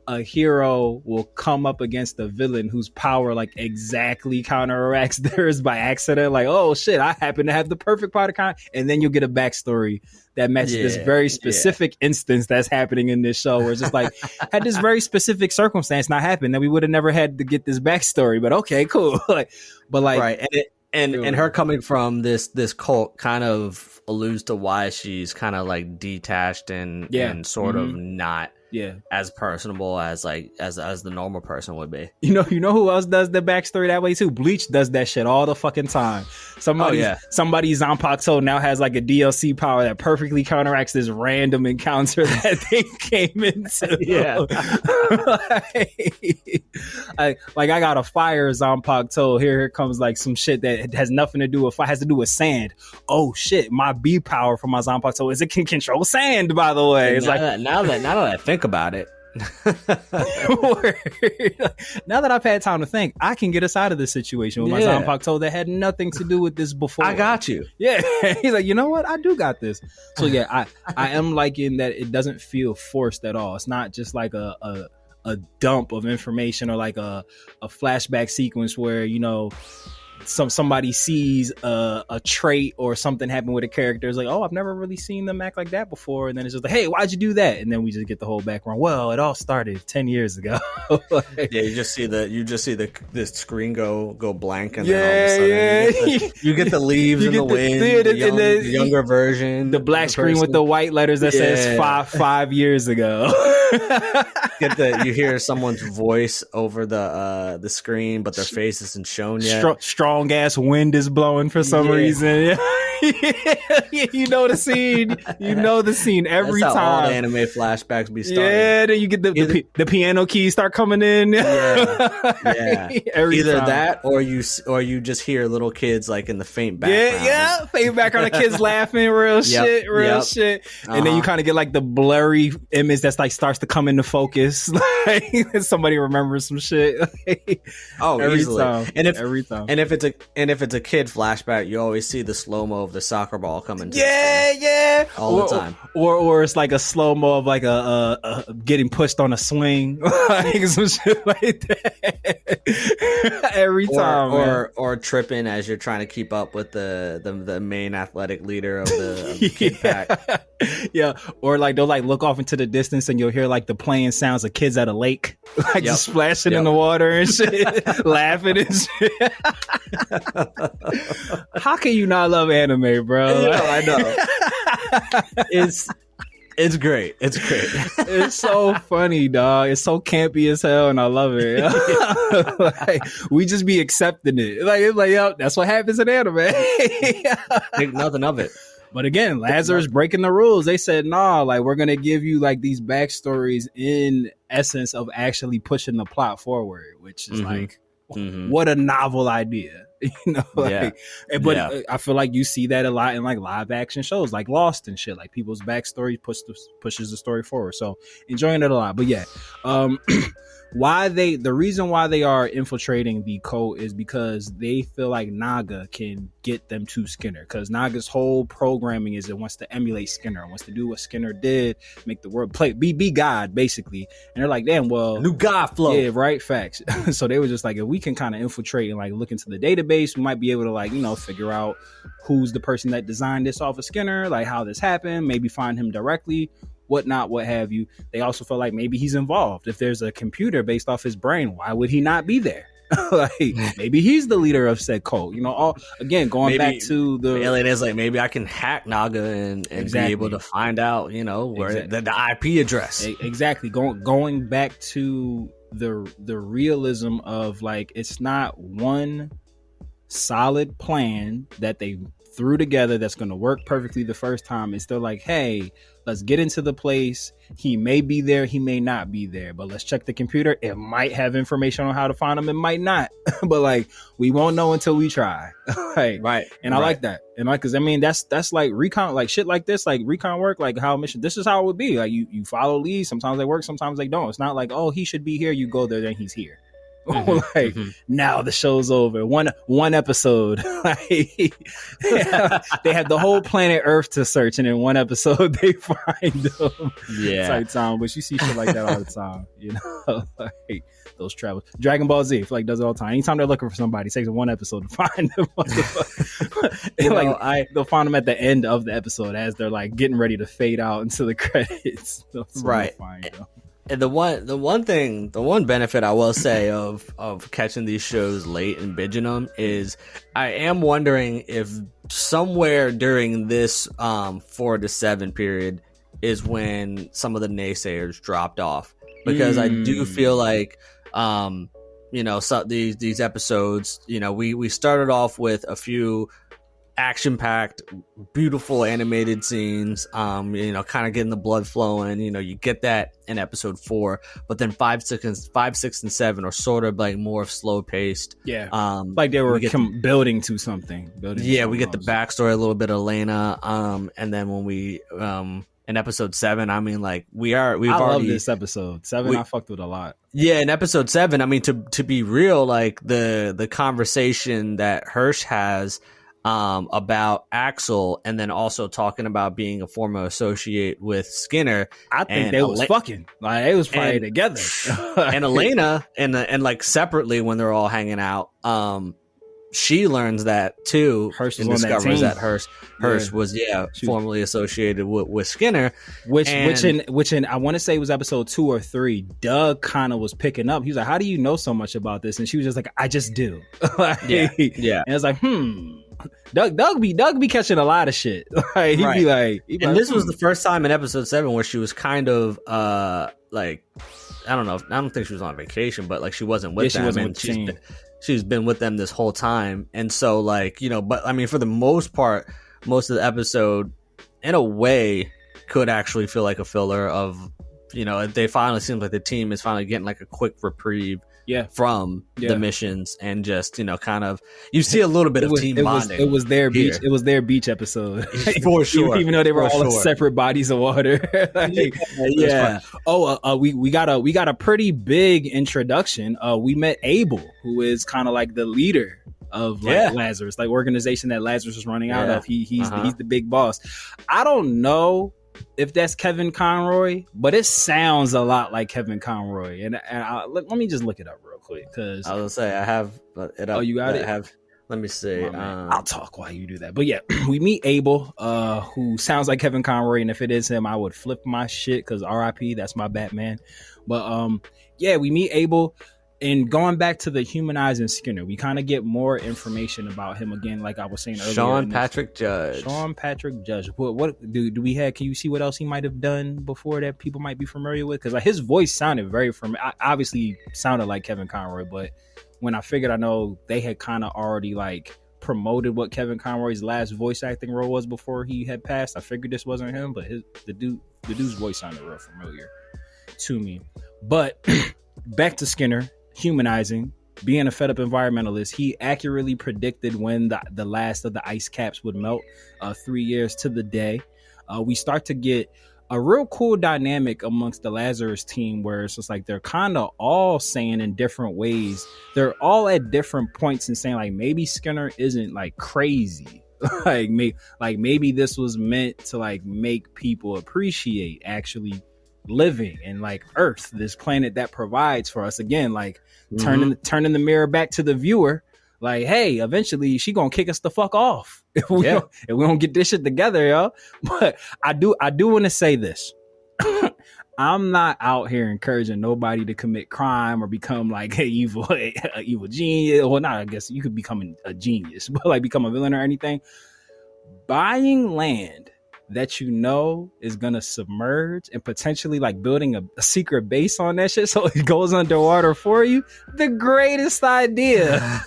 [SPEAKER 3] a hero will come up against a villain whose power like exactly counteracts theirs by accident, like, oh shit, I happen to have the perfect part of and then you'll get a backstory that matches this very specific instance that's happening in this show, where it's just like, had this very specific circumstance not happen, then we would have never had to get this backstory. But okay, cool. But
[SPEAKER 4] right, and her coming from this cult kind of alludes to why she's kind of like detached and sort of not as personable as the normal person would be.
[SPEAKER 3] You know who else does the backstory that way too? Bleach does that shit all the fucking time. Somebody's Zanpakuto now has like a DLC power that perfectly counteracts this random encounter that they came into. I got a fire Zanpakuto. Here comes like some shit that has nothing to do with fire, has to do with sand. Oh shit, my B power for my Zanpakuto is it can control sand, by the way. It's
[SPEAKER 4] now that I think about it.
[SPEAKER 3] Now that I've had time to think, I can get us out of this situation with my Zanpakuto that had nothing to do with this before.
[SPEAKER 4] I got you.
[SPEAKER 3] Yeah. He's like, you know what? I do got this. So yeah, I am liking that it doesn't feel forced at all. It's not just like a dump of information or like a flashback sequence where, you know, somebody sees a trait or something happen with a character. It's like, oh, I've never really seen them act like that before. And then it's just like, hey, why'd you do that? And then we just get the whole background. Well, it all started 10 years ago.
[SPEAKER 4] Like, yeah, you just see the screen go blank, and then all of a sudden you get the leaves in the wind, the younger version,
[SPEAKER 3] the black screen with the white letters that says 5 years ago.
[SPEAKER 4] You hear someone's voice over the screen, but their face isn't shown yet.
[SPEAKER 3] Strong ass wind is blowing for some reason. You know the scene. You know the scene every
[SPEAKER 4] That's how
[SPEAKER 3] time.
[SPEAKER 4] all the anime flashbacks be starting.
[SPEAKER 3] Yeah, then you get the piano keys start coming in.
[SPEAKER 4] Yeah. Either
[SPEAKER 3] time.
[SPEAKER 4] that or you just hear little kids like in the faint background.
[SPEAKER 3] Yeah, faint background of kids laughing, real shit. And then you kind of get like the blurry image that's like starts to come into focus. Like somebody remembers some shit.
[SPEAKER 4] Every time.
[SPEAKER 3] Every time.
[SPEAKER 4] And if it's a kid flashback, you always see the slow mo of the soccer ball coming. All the time.
[SPEAKER 3] Or it's like a slow mo of like a getting pushed on a swing, like some shit like that. Every time,
[SPEAKER 4] or tripping as you're trying to keep up with the main athletic leader of the kid pack.
[SPEAKER 3] Yeah, or like they'll like look off into the distance and you'll hear like the playing sounds of kids at a lake, like just splashing in the water and shit, laughing and shit. How can you not love anime, bro?
[SPEAKER 4] I know. It's great. It's great.
[SPEAKER 3] It's so funny, dog. It's so campy as hell, and I love it. Like, we just be accepting it. It's like, yo, that's what happens in anime.
[SPEAKER 4] Think nothing of it.
[SPEAKER 3] But again, Lazarus breaking the rules. They said, nah, like we're gonna give you like these backstories in essence of actually pushing the plot forward, which is like, what a novel idea. You know, like, but I feel like you see that a lot in like live action shows like Lost and shit. Like people's backstory pushes the story forward. So enjoying it a lot. But yeah, the reason why they are infiltrating the cult is because they feel like Naga can get them to Skinner, because Naga's whole programming is it wants to emulate Skinner, wants to do what Skinner did, make the world be God basically. And they're like, damn, well,
[SPEAKER 4] new God flow.
[SPEAKER 3] Yeah, right, facts. So they were just like, if we can kind of infiltrate and like look into the database, we might be able to like, you know, figure out who's the person that designed this off of Skinner, like how this happened, maybe find him directly, whatnot, what have you. They also feel like maybe he's involved. If there's a computer based off his brain, why would he not be there? Like maybe he's the leader of said cult. You know, going back to the
[SPEAKER 4] Elena's like, maybe I can hack Naga and be able to find out, you know, where the IP address.
[SPEAKER 3] Exactly. Going back to the realism of like, it's not one solid plan that they threw together that's going to work perfectly the first time. It's still like, hey, let's get into the place. He may be there, he may not be there, but let's check the computer. It might have information on how to find him, it might not. But like, we won't know until we try. Like, right. And I like that. And like, cause I mean, that's like recon, like shit like this, like recon work, like how mission, this is how it would be. Like you follow leads. Sometimes they work, sometimes they don't. It's not like, oh, he should be here. You go there, then he's here. Now the show's over. One episode. Like, they have the whole planet Earth to search, and in one episode they find them. Yeah, type time. But you see shit like that all the time. You know, like those travels. Dragon Ball Z, I feel like does it all the time. Anytime they're looking for somebody, it takes one episode to find them. They'll find them at the end of the episode as they're like getting ready to fade out into the credits.
[SPEAKER 4] Right. And the one benefit I will say of catching these shows late and binging them is I am wondering if somewhere during this 4 to 7 period is when some of the naysayers dropped off, because I do feel like you know, so these episodes, you know, we started off with a few action-packed, beautiful animated scenes, you know, kind of getting the blood flowing. You know, you get that in episode 4, but then 5, 6, and 7 are sort of like more slow-paced.
[SPEAKER 3] Yeah, like they were building to something.
[SPEAKER 4] We get the backstory, a little bit of Elena, and then when we in episode 7, I mean, like I love
[SPEAKER 3] this episode 7. I fucked with a lot.
[SPEAKER 4] Yeah, in episode 7, I mean, to be real, like the conversation that Hirsch has about Axel, and then also talking about being a former associate with Skinner.
[SPEAKER 3] I think they was fucking, like they was probably together.
[SPEAKER 4] And Elena, and like separately when they're all hanging out, she learns that too.
[SPEAKER 3] Hurst
[SPEAKER 4] and
[SPEAKER 3] was on that
[SPEAKER 4] discovers
[SPEAKER 3] team.
[SPEAKER 4] that Hurst was formerly associated with Skinner,
[SPEAKER 3] which in I want to say it was episode 2 or 3. Doug kind of was picking up. He was like, "How do you know so much about this?" And she was just like, "I just do." And it's like, Doug be catching a lot of shit. Like, he'd be like,
[SPEAKER 4] this was the first time in episode 7 where she was kind of like, I don't think she was on vacation, but like she wasn't with them.
[SPEAKER 3] She wasn't with the team.
[SPEAKER 4] She's been with them this whole time. And so like, but I mean, for the most part, most of the episode in a way could actually feel like a filler of, they finally seems like the team is finally getting like a quick reprieve from the missions, and just kind of you see a little bit of team bonding.
[SPEAKER 3] It was their beach. It was their beach episode
[SPEAKER 4] for sure.
[SPEAKER 3] Even though they were all separate bodies of water. We got a pretty big introduction. We met Abel, who is kind of like the leader of Lazarus, like organization that Lazarus is running out of. He's the big boss. I don't know if that's Kevin Conroy, but it sounds a lot like Kevin Conroy. And let me just look it up real quick, because
[SPEAKER 4] I was gonna say I have it up.
[SPEAKER 3] Oh, you got it?
[SPEAKER 4] Let me see.
[SPEAKER 3] I'll talk while you do that. But yeah, we meet Abel, who sounds like Kevin Conroy, and if it is him, I would flip my shit, because R.I.P. That's my Batman. But we meet Abel. And going back to the humanizing Skinner, we kind of get more information about him again, like I was saying earlier.
[SPEAKER 4] Sean Patrick Judge.
[SPEAKER 3] What do we have? Can you see what else he might have done before that people might be familiar with? Because his voice sounded very familiar. Obviously sounded like Kevin Conroy, but when I figured, I know they had kind of already like promoted what Kevin Conroy's last voice acting role was before he had passed. I figured this wasn't him, but the dude's voice sounded real familiar to me. But back to Skinner. Humanizing, being a fed up environmentalist, he accurately predicted when the last of the ice caps would melt, 3 years to the day. We start to get a real cool dynamic amongst the Lazarus team, where it's just like they're kind of all saying in different ways. They're all at different points and saying like maybe Skinner isn't like crazy. maybe this was meant to like make people appreciate actually living in like Earth, this planet that provides for us. Again, like turning the mirror back to the viewer, like, hey, eventually she gonna kick us the fuck off if we don't get this shit together, yo. But I do want to say this. I'm not out here encouraging nobody to commit crime or become like an evil genius. Well, not, I guess you could become a genius, but like become a villain or anything. Buying land that is gonna submerge and potentially like building a secret base on that shit so it goes underwater for you, the greatest idea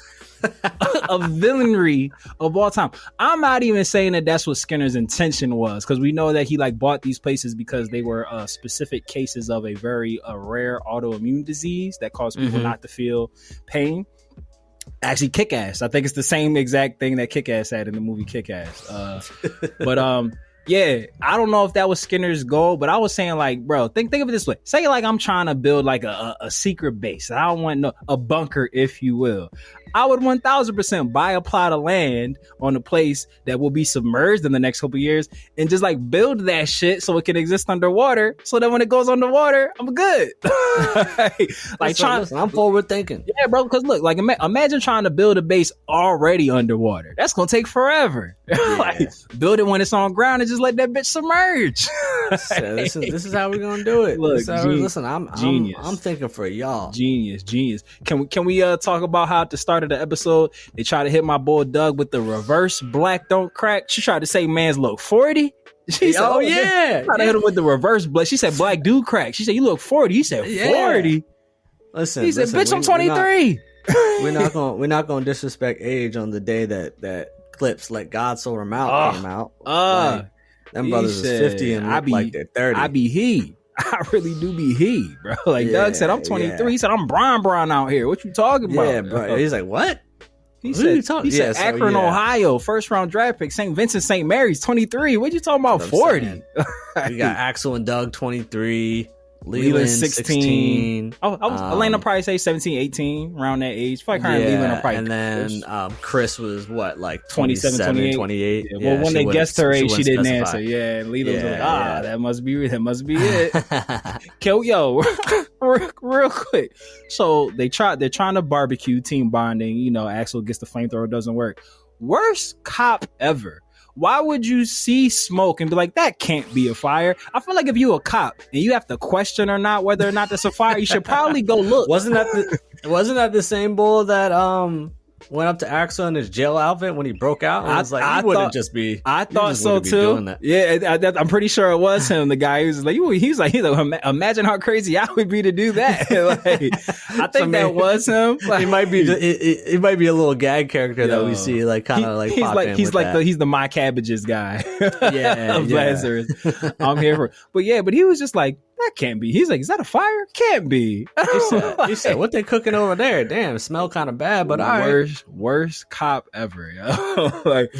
[SPEAKER 3] of villainry of all time. I'm not even saying that that's what Skinner's intention was, because we know that he like bought these places because they were specific cases of a very rare autoimmune disease that caused people not to feel pain. Actually, Kick-Ass, I think it's the same exact thing that Kick-Ass had in the movie Kick-Ass. But yeah, I don't know if that was Skinner's goal, but I was saying like, bro, think of it this way. Say like I'm trying to build like a secret base. I don't want a bunker, if you will. I would 1000% buy a plot of land on a place that will be submerged in the next couple years and just like build that shit so it can exist underwater, so that when it goes underwater, I'm good.
[SPEAKER 4] Listen, I'm forward thinking.
[SPEAKER 3] Yeah, bro, because look, like imagine trying to build a base already underwater. That's gonna take forever.
[SPEAKER 4] Yeah.
[SPEAKER 3] Like, build it when it's on ground and just let that bitch submerge.
[SPEAKER 4] So this is how we're gonna do it.
[SPEAKER 3] Look,
[SPEAKER 4] I'm thinking for y'all.
[SPEAKER 3] Genius. Can we talk about how at the start of the episode they try to hit my boy Doug with the reverse black don't crack? She tried to say man's look 40. She said,
[SPEAKER 4] oh yeah.
[SPEAKER 3] Tried to hit him with the reverse black. She said black dude crack. She said you look 40. He said 40.
[SPEAKER 4] Listen,
[SPEAKER 3] he said bitch, I'm 23.
[SPEAKER 4] We're not gonna disrespect age on the day that clips like God Sold Him Out came out. Them brothers is 50 and look like they're 30.
[SPEAKER 3] I be he. I really do be he, bro. Like Doug said, I'm 23. Yeah. He said, I'm Brian out here. What you talking about?
[SPEAKER 4] Yeah, bro. He's like, what?
[SPEAKER 3] He said Akron, Ohio, first round draft pick. St. Vincent, St. Mary's, 23. What you talking about? 40.
[SPEAKER 4] We got Axel and Doug, 23. Leland 16.
[SPEAKER 3] Oh, Elena probably say 17, 18, around that age. I feel like her and Leland are probably.
[SPEAKER 4] And then Chris was what, like
[SPEAKER 3] 27,
[SPEAKER 4] 28?
[SPEAKER 3] Yeah, well, when they guessed her age, she didn't
[SPEAKER 4] specify.
[SPEAKER 3] answer. Yeah, and Leland was like, that must be it. Yo, real quick. So they're trying to barbecue, team bonding. You know, Axel gets the flamethrower, doesn't work. Worst cop ever. Why would you see smoke and be like, that can't be a fire? I feel like if you a cop and you have to question or not whether or not that's a fire, you should probably go look.
[SPEAKER 4] Wasn't that the same bull that went up to Axel in his jail outfit when he broke out? And I
[SPEAKER 3] thought so too. Yeah, I'm pretty sure it was him. The guy who's like, he's like, imagine how crazy I would be to do that. Like, I think that was him. Like,
[SPEAKER 4] he might be a little gag character that we see, like kind of like
[SPEAKER 3] he's like he's the My Cabbages guy. Of Lazarus. I'm here for, but he was just like, that can't be. He's like, is that a fire? Can't be.
[SPEAKER 4] He said, what they cooking over there? Damn, it smell kind of bad, but
[SPEAKER 3] worst cop ever, yo. Like,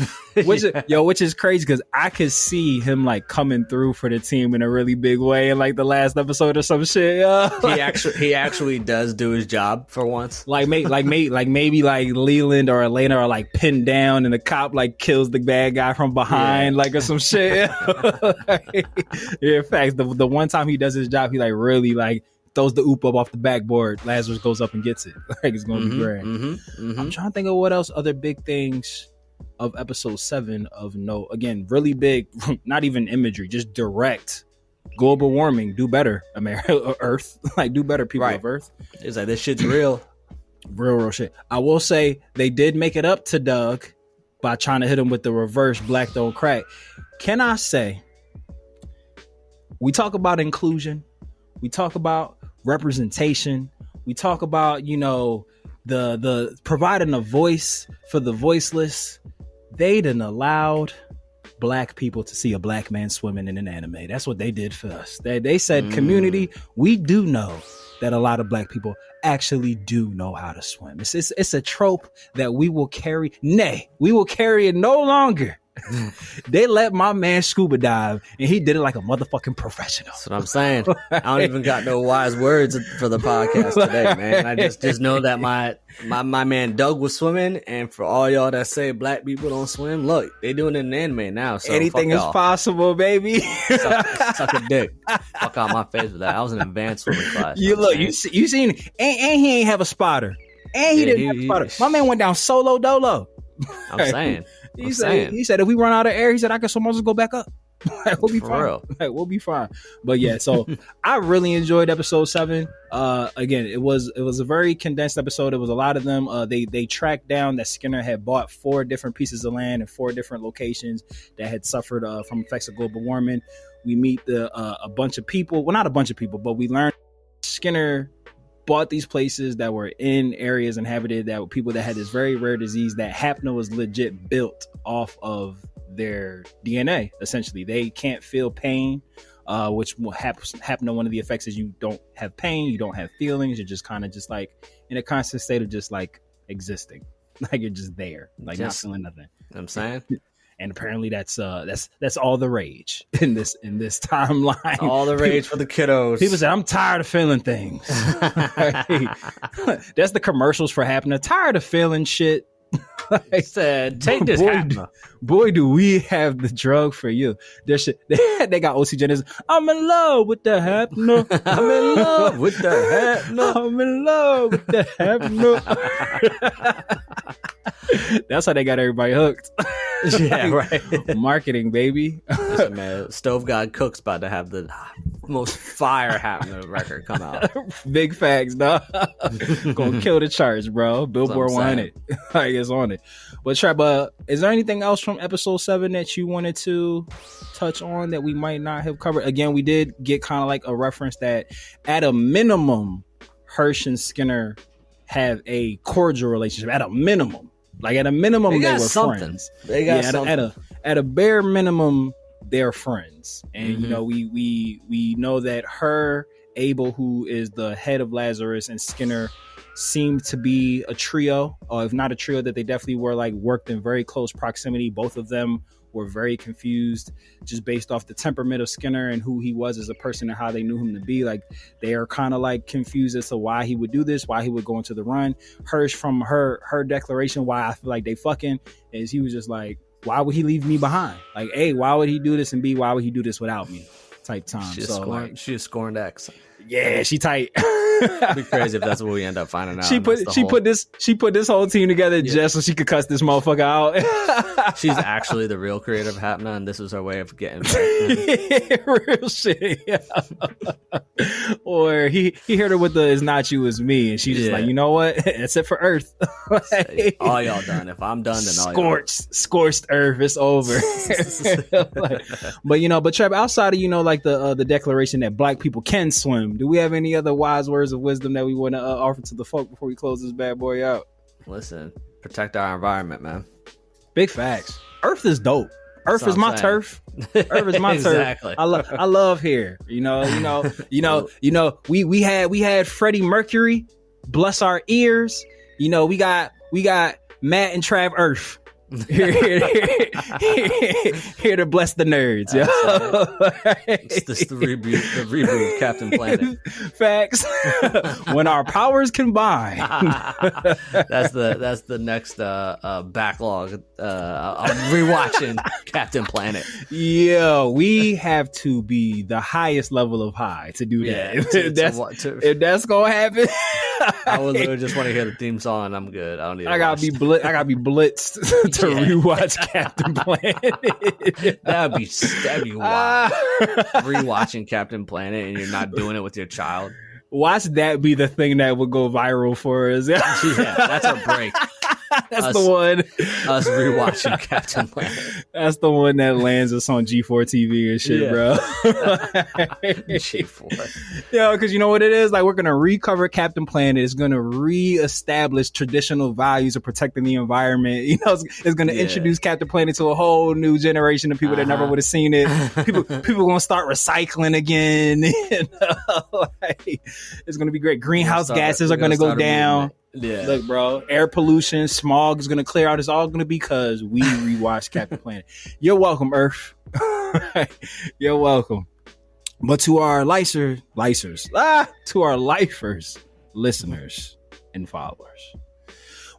[SPEAKER 3] which is crazy because I could see him like coming through for the team in a really big way in like the last episode or some shit.
[SPEAKER 4] He actually does do his job for once.
[SPEAKER 3] Maybe Leland or Elena are like pinned down and the cop like kills the bad guy from behind, like or some shit. In fact, the one time he does his job, he like really like throws the oop up off the backboard. Lazarus goes up and gets it. Like it's gonna be great. I'm trying to think of what else other big things of episode 7 of note. Again, really big, not even imagery, just direct. Global warming, do better, America, Earth. Like do better, people of Earth.
[SPEAKER 4] It's like this shit's real.
[SPEAKER 3] Real shit. I will say they did make it up to Doug by trying to hit him with the reverse black don't crack. Can I say, we talk about inclusion, we talk about representation, we talk about, you know, the providing a voice for the voiceless. They done allowed black people to see a black man swimming in an anime. That's what they did for us. They said, community, we do know that a lot of black people actually do know how to swim. It's a trope that we will carry. Nay, we will carry it no longer. They let my man scuba dive and he did it like a motherfucking professional.
[SPEAKER 4] That's what I'm saying. I don't even got no wise words for the podcast today, man. I just know that my man Doug was swimming, and for all y'all that say black people don't swim, look, they doing it in anime now. So
[SPEAKER 3] anything is possible, baby.
[SPEAKER 4] Suck a dick. Fuck out my face with that. I was in advanced swimming class.
[SPEAKER 3] You seen and he ain't have a spotter. And he didn't have a spotter. My man went down solo dolo.
[SPEAKER 4] I'm saying.
[SPEAKER 3] He said if we run out of air, he said I can just go back up. Like, we'll be fine. Real. Like, we'll be fine. But yeah, so I really enjoyed episode 7. Again, it was a very condensed episode. It was a lot of them. They tracked down that Skinner had bought 4 different pieces of land in 4 different locations that had suffered from effects of global warming. We meet a bunch of people. Well, not a bunch of people, but we learned Skinner bought these places that were in areas inhabited that were people that had this very rare disease that Hapna was legit built off of their DNA. Essentially, they can't feel pain, which will happen. One of the effects is you don't have pain, you don't have feelings, you're just kind of just like in a constant state of just like existing, like you're just there, like not feeling nothing.
[SPEAKER 4] You know what I'm saying.
[SPEAKER 3] And apparently that's all the rage in this timeline.
[SPEAKER 4] All the rage for the kiddos.
[SPEAKER 3] People say, I'm tired of feeling things. That's the commercials for Hapna. Tired of feeling shit.
[SPEAKER 4] They said, take this Hapna.
[SPEAKER 3] Boy, do we have the drug for you. Their shit, they got OC Genesis. I'm in love with the Hapna.
[SPEAKER 4] I'm in love with the Hapna.
[SPEAKER 3] I'm in love with the Hapna. That's how they got everybody hooked.
[SPEAKER 4] Yeah, right.
[SPEAKER 3] Marketing, baby.
[SPEAKER 4] Listen, man, Stove God Cook's about to have the most fire Hapna record come out.
[SPEAKER 3] Big facts, dog. Gonna kill the charts, bro. Billboard 100. Like, it's on it. But Trav, is there anything else from episode 7 that you wanted to touch on that we might not have covered? Again, we did get kind of like a reference that at a minimum, Hirsch and Skinner have a cordial relationship. At a minimum. Like at a minimum, they were friends.
[SPEAKER 4] They got something.
[SPEAKER 3] At a bare minimum, they're friends. And you know, we know that Abel, who is the head of Lazarus, and Skinner seemed to be a trio, or if not a trio, that they definitely were like worked in very close proximity. Both of them were very confused just based off the temperament of Skinner and who he was as a person and how they knew him to be. Like, they are kind of like confused as to why he would do this, why he would go into the run. Hers from her declaration, why I feel like they fucking, is he was just like, why would he leave me behind? Like, A, why would he do this? And B, why would he do this without me? Type time.
[SPEAKER 4] She a scorned ex.
[SPEAKER 3] Yeah, she tight.
[SPEAKER 4] It'd be crazy if that's what we end up finding out.
[SPEAKER 3] She put this whole team together just so she could cuss this motherfucker out.
[SPEAKER 4] She's actually the real creative Hapna, and this was her way of getting back.
[SPEAKER 3] Real shit. Yeah. Or he hit her with the "it's not you, it's me," and she's just like, you know what? That's it for Earth.
[SPEAKER 4] Like, all y'all done. If I'm done, then all
[SPEAKER 3] scorched Earth. It's over. But Trev, outside of like the declaration that Black people can swim, do we have any other wise words of wisdom that we want to offer to the folk before we close this bad boy out?
[SPEAKER 4] Listen, protect our environment, man.
[SPEAKER 3] Big facts. Earth is dope. Earth is my turf. Earth is my
[SPEAKER 4] exactly.
[SPEAKER 3] turf. I love here. We had Freddie Mercury. Bless our ears. We got Matt and Trav Earth. Here to bless the nerds.
[SPEAKER 4] It's the reboot of Captain Planet.
[SPEAKER 3] Facts. When our powers combine.
[SPEAKER 4] That's the next backlog. I'm rewatching Captain Planet.
[SPEAKER 3] Yo, we have to be the highest level of high to do that. If that's gonna happen,
[SPEAKER 4] I would literally just want to hear the theme song and I'm good. I don't need.
[SPEAKER 3] I gotta be blitzed to rewatch Captain Planet.
[SPEAKER 4] That'd be wild. Rewatching Captain Planet and you're not doing it with your child.
[SPEAKER 3] Watch that be the thing that would go viral for us.
[SPEAKER 4] Yeah, that's our break.
[SPEAKER 3] That's the one.
[SPEAKER 4] Us rewatching Captain Planet.
[SPEAKER 3] That's the one that lands us on G4 TV and shit, bro.
[SPEAKER 4] G4.
[SPEAKER 3] Yeah, because you know what it is? Like, we're going to recover Captain Planet. It's going to reestablish traditional values of protecting the environment. It's going to introduce Captain Planet to a whole new generation of people that never would have seen it. People going to start recycling again. It's going to be great. Greenhouse gases are going to go down.
[SPEAKER 4] Yeah.
[SPEAKER 3] Look, bro, air pollution, smog is going to clear out. It's all going to be because we rewatched Captain Planet. You're welcome, Earth. You're welcome. But to our to our lifers, listeners, and followers,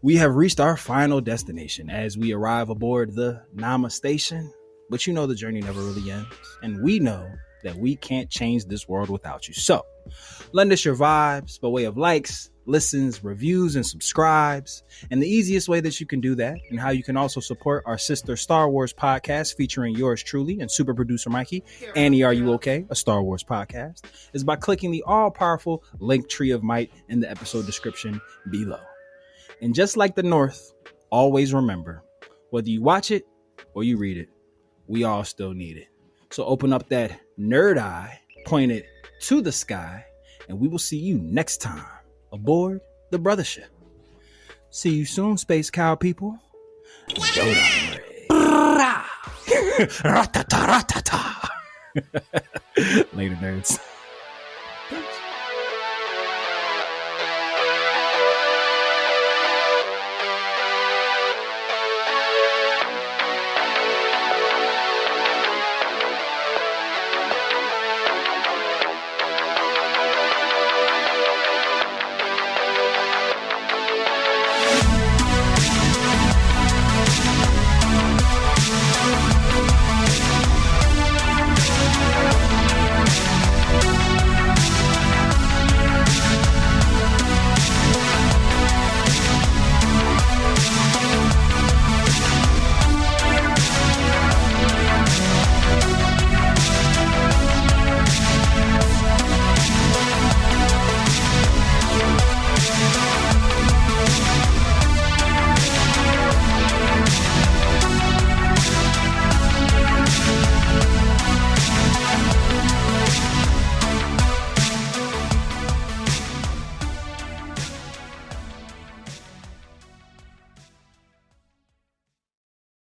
[SPEAKER 3] we have reached our final destination as we arrive aboard the Nama station. But the journey never really ends. And we know that we can't change this world without you. So lend us your vibes by way of likes, listens, reviews, and subscribes. And the easiest way that you can do that, and how you can also support our sister Star Wars podcast featuring yours truly and super producer Mikey, Annie, Are You Okay? A Star Wars podcast, is by clicking the all-powerful link tree of might in the episode description below. And just like the North, always remember, whether you watch it or you read it, we all still need it. So open up that nerd eye, point it to the sky, and we will see you next time aboard the Brothership. See you soon, space cow people. Yoda. Later, nerds.